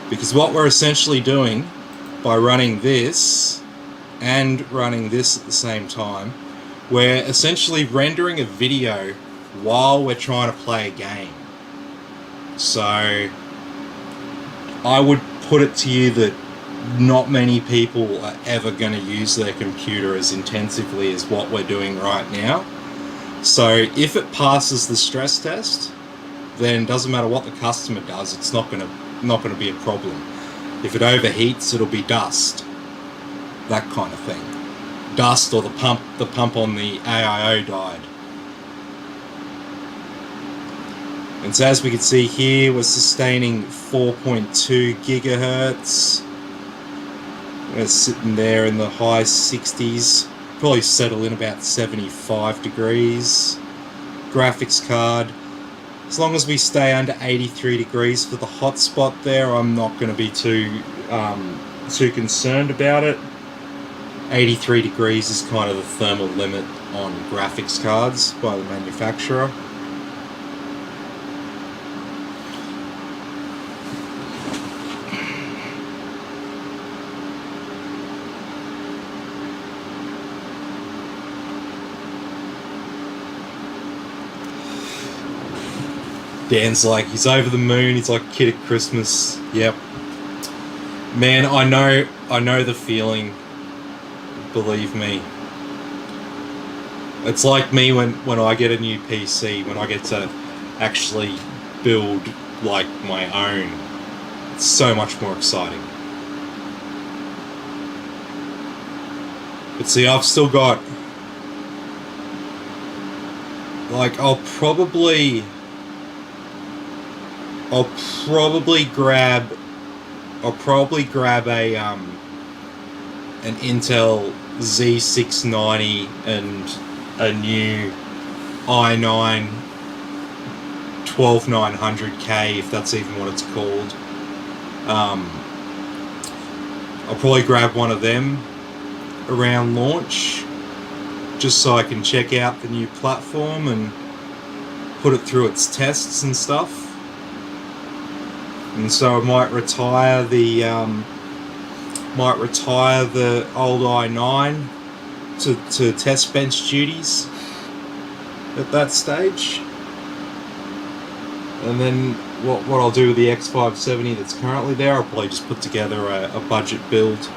Because what we're essentially doing by running this and running this at the same time, we're essentially rendering a video while we're trying to play a game. So I would put it to you that not many people are ever going to use their computer as intensively as what we're doing right now. So if it passes the stress test, then it doesn't matter what the customer does, it's not going to be a problem. If it overheats, it'll be dust, that kind of thing. Dust, or the pump on the AIO died. And so as we can see here, we're sustaining 4.2 gigahertz. We're sitting there in the high 60s, probably settle in about 75 degrees. Graphics card, as long as we stay under 83 degrees for the hotspot there, I'm not going to be too concerned about it. 83 degrees is kind of the thermal limit on graphics cards by the manufacturer. Dan's like, he's over the moon, he's like a kid at Christmas. Yep. Man, I know the feeling. Believe me. It's like me when I get a new PC, when I get to actually build like my own. It's so much more exciting. But see, I've still got, like, I'll probably grab a an Intel Z690 and a new i9 12900K, if that's even what it's called. I'll probably grab one of them around launch, just so I can check out the new platform and put it through its tests and stuff. And so I might retire the old i9 to test bench duties at that stage. And then what I'll do with the X570 that's currently there, I'll probably just put together a budget build,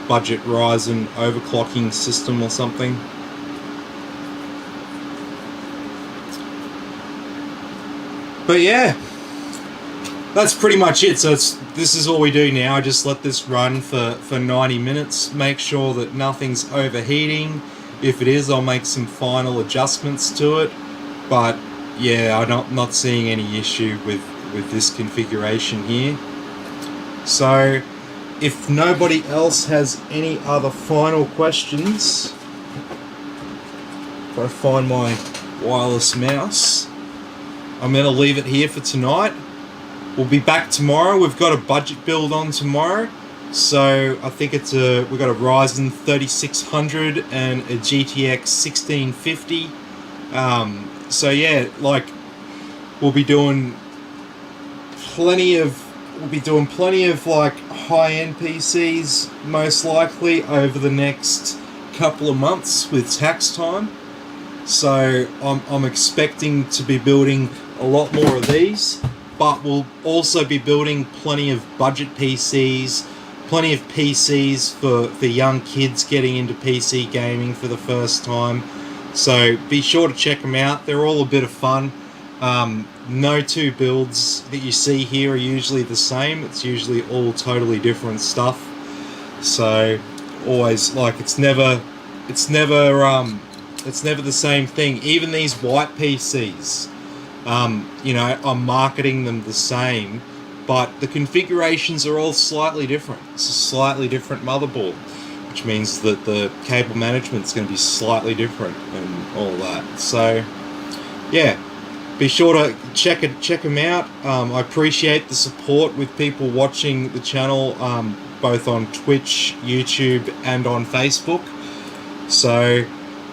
budget Ryzen overclocking system or something. But yeah, that's pretty much it. So this is all we do now. I just let this run for 90 minutes, make sure that nothing's overheating. If it is, I'll make some final adjustments to it. But yeah, I'm not seeing any issue with this configuration here. So if nobody else has any other final questions, if I find my wireless mouse, I'm going to leave it here for tonight. We'll be back tomorrow. We've got a budget build on tomorrow. So I think we've got a Ryzen 3600 and a GTX 1650. So yeah, like, we'll be doing we'll be doing plenty of like high-end PCs most likely over the next couple of months with tax time. So I'm expecting to be building a lot more of these, but we'll also be building plenty of budget PCs, plenty of PCs for young kids getting into PC gaming for the first time. So be sure to check them out. They're all a bit of fun. No two builds that you see here are usually the same. It's usually all totally different stuff. So always, like, it's never the same thing. Even these white PCs, you know, I'm marketing them the same, but the configurations are all slightly different. It's a slightly different motherboard, which means that the cable management's going to be slightly different and all that. So yeah, be sure to check them out. I appreciate the support with people watching the channel, both on Twitch, YouTube, and on Facebook. So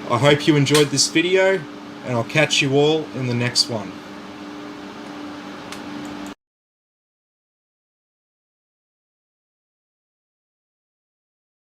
I hope you enjoyed this video, and I'll catch you all in the next one.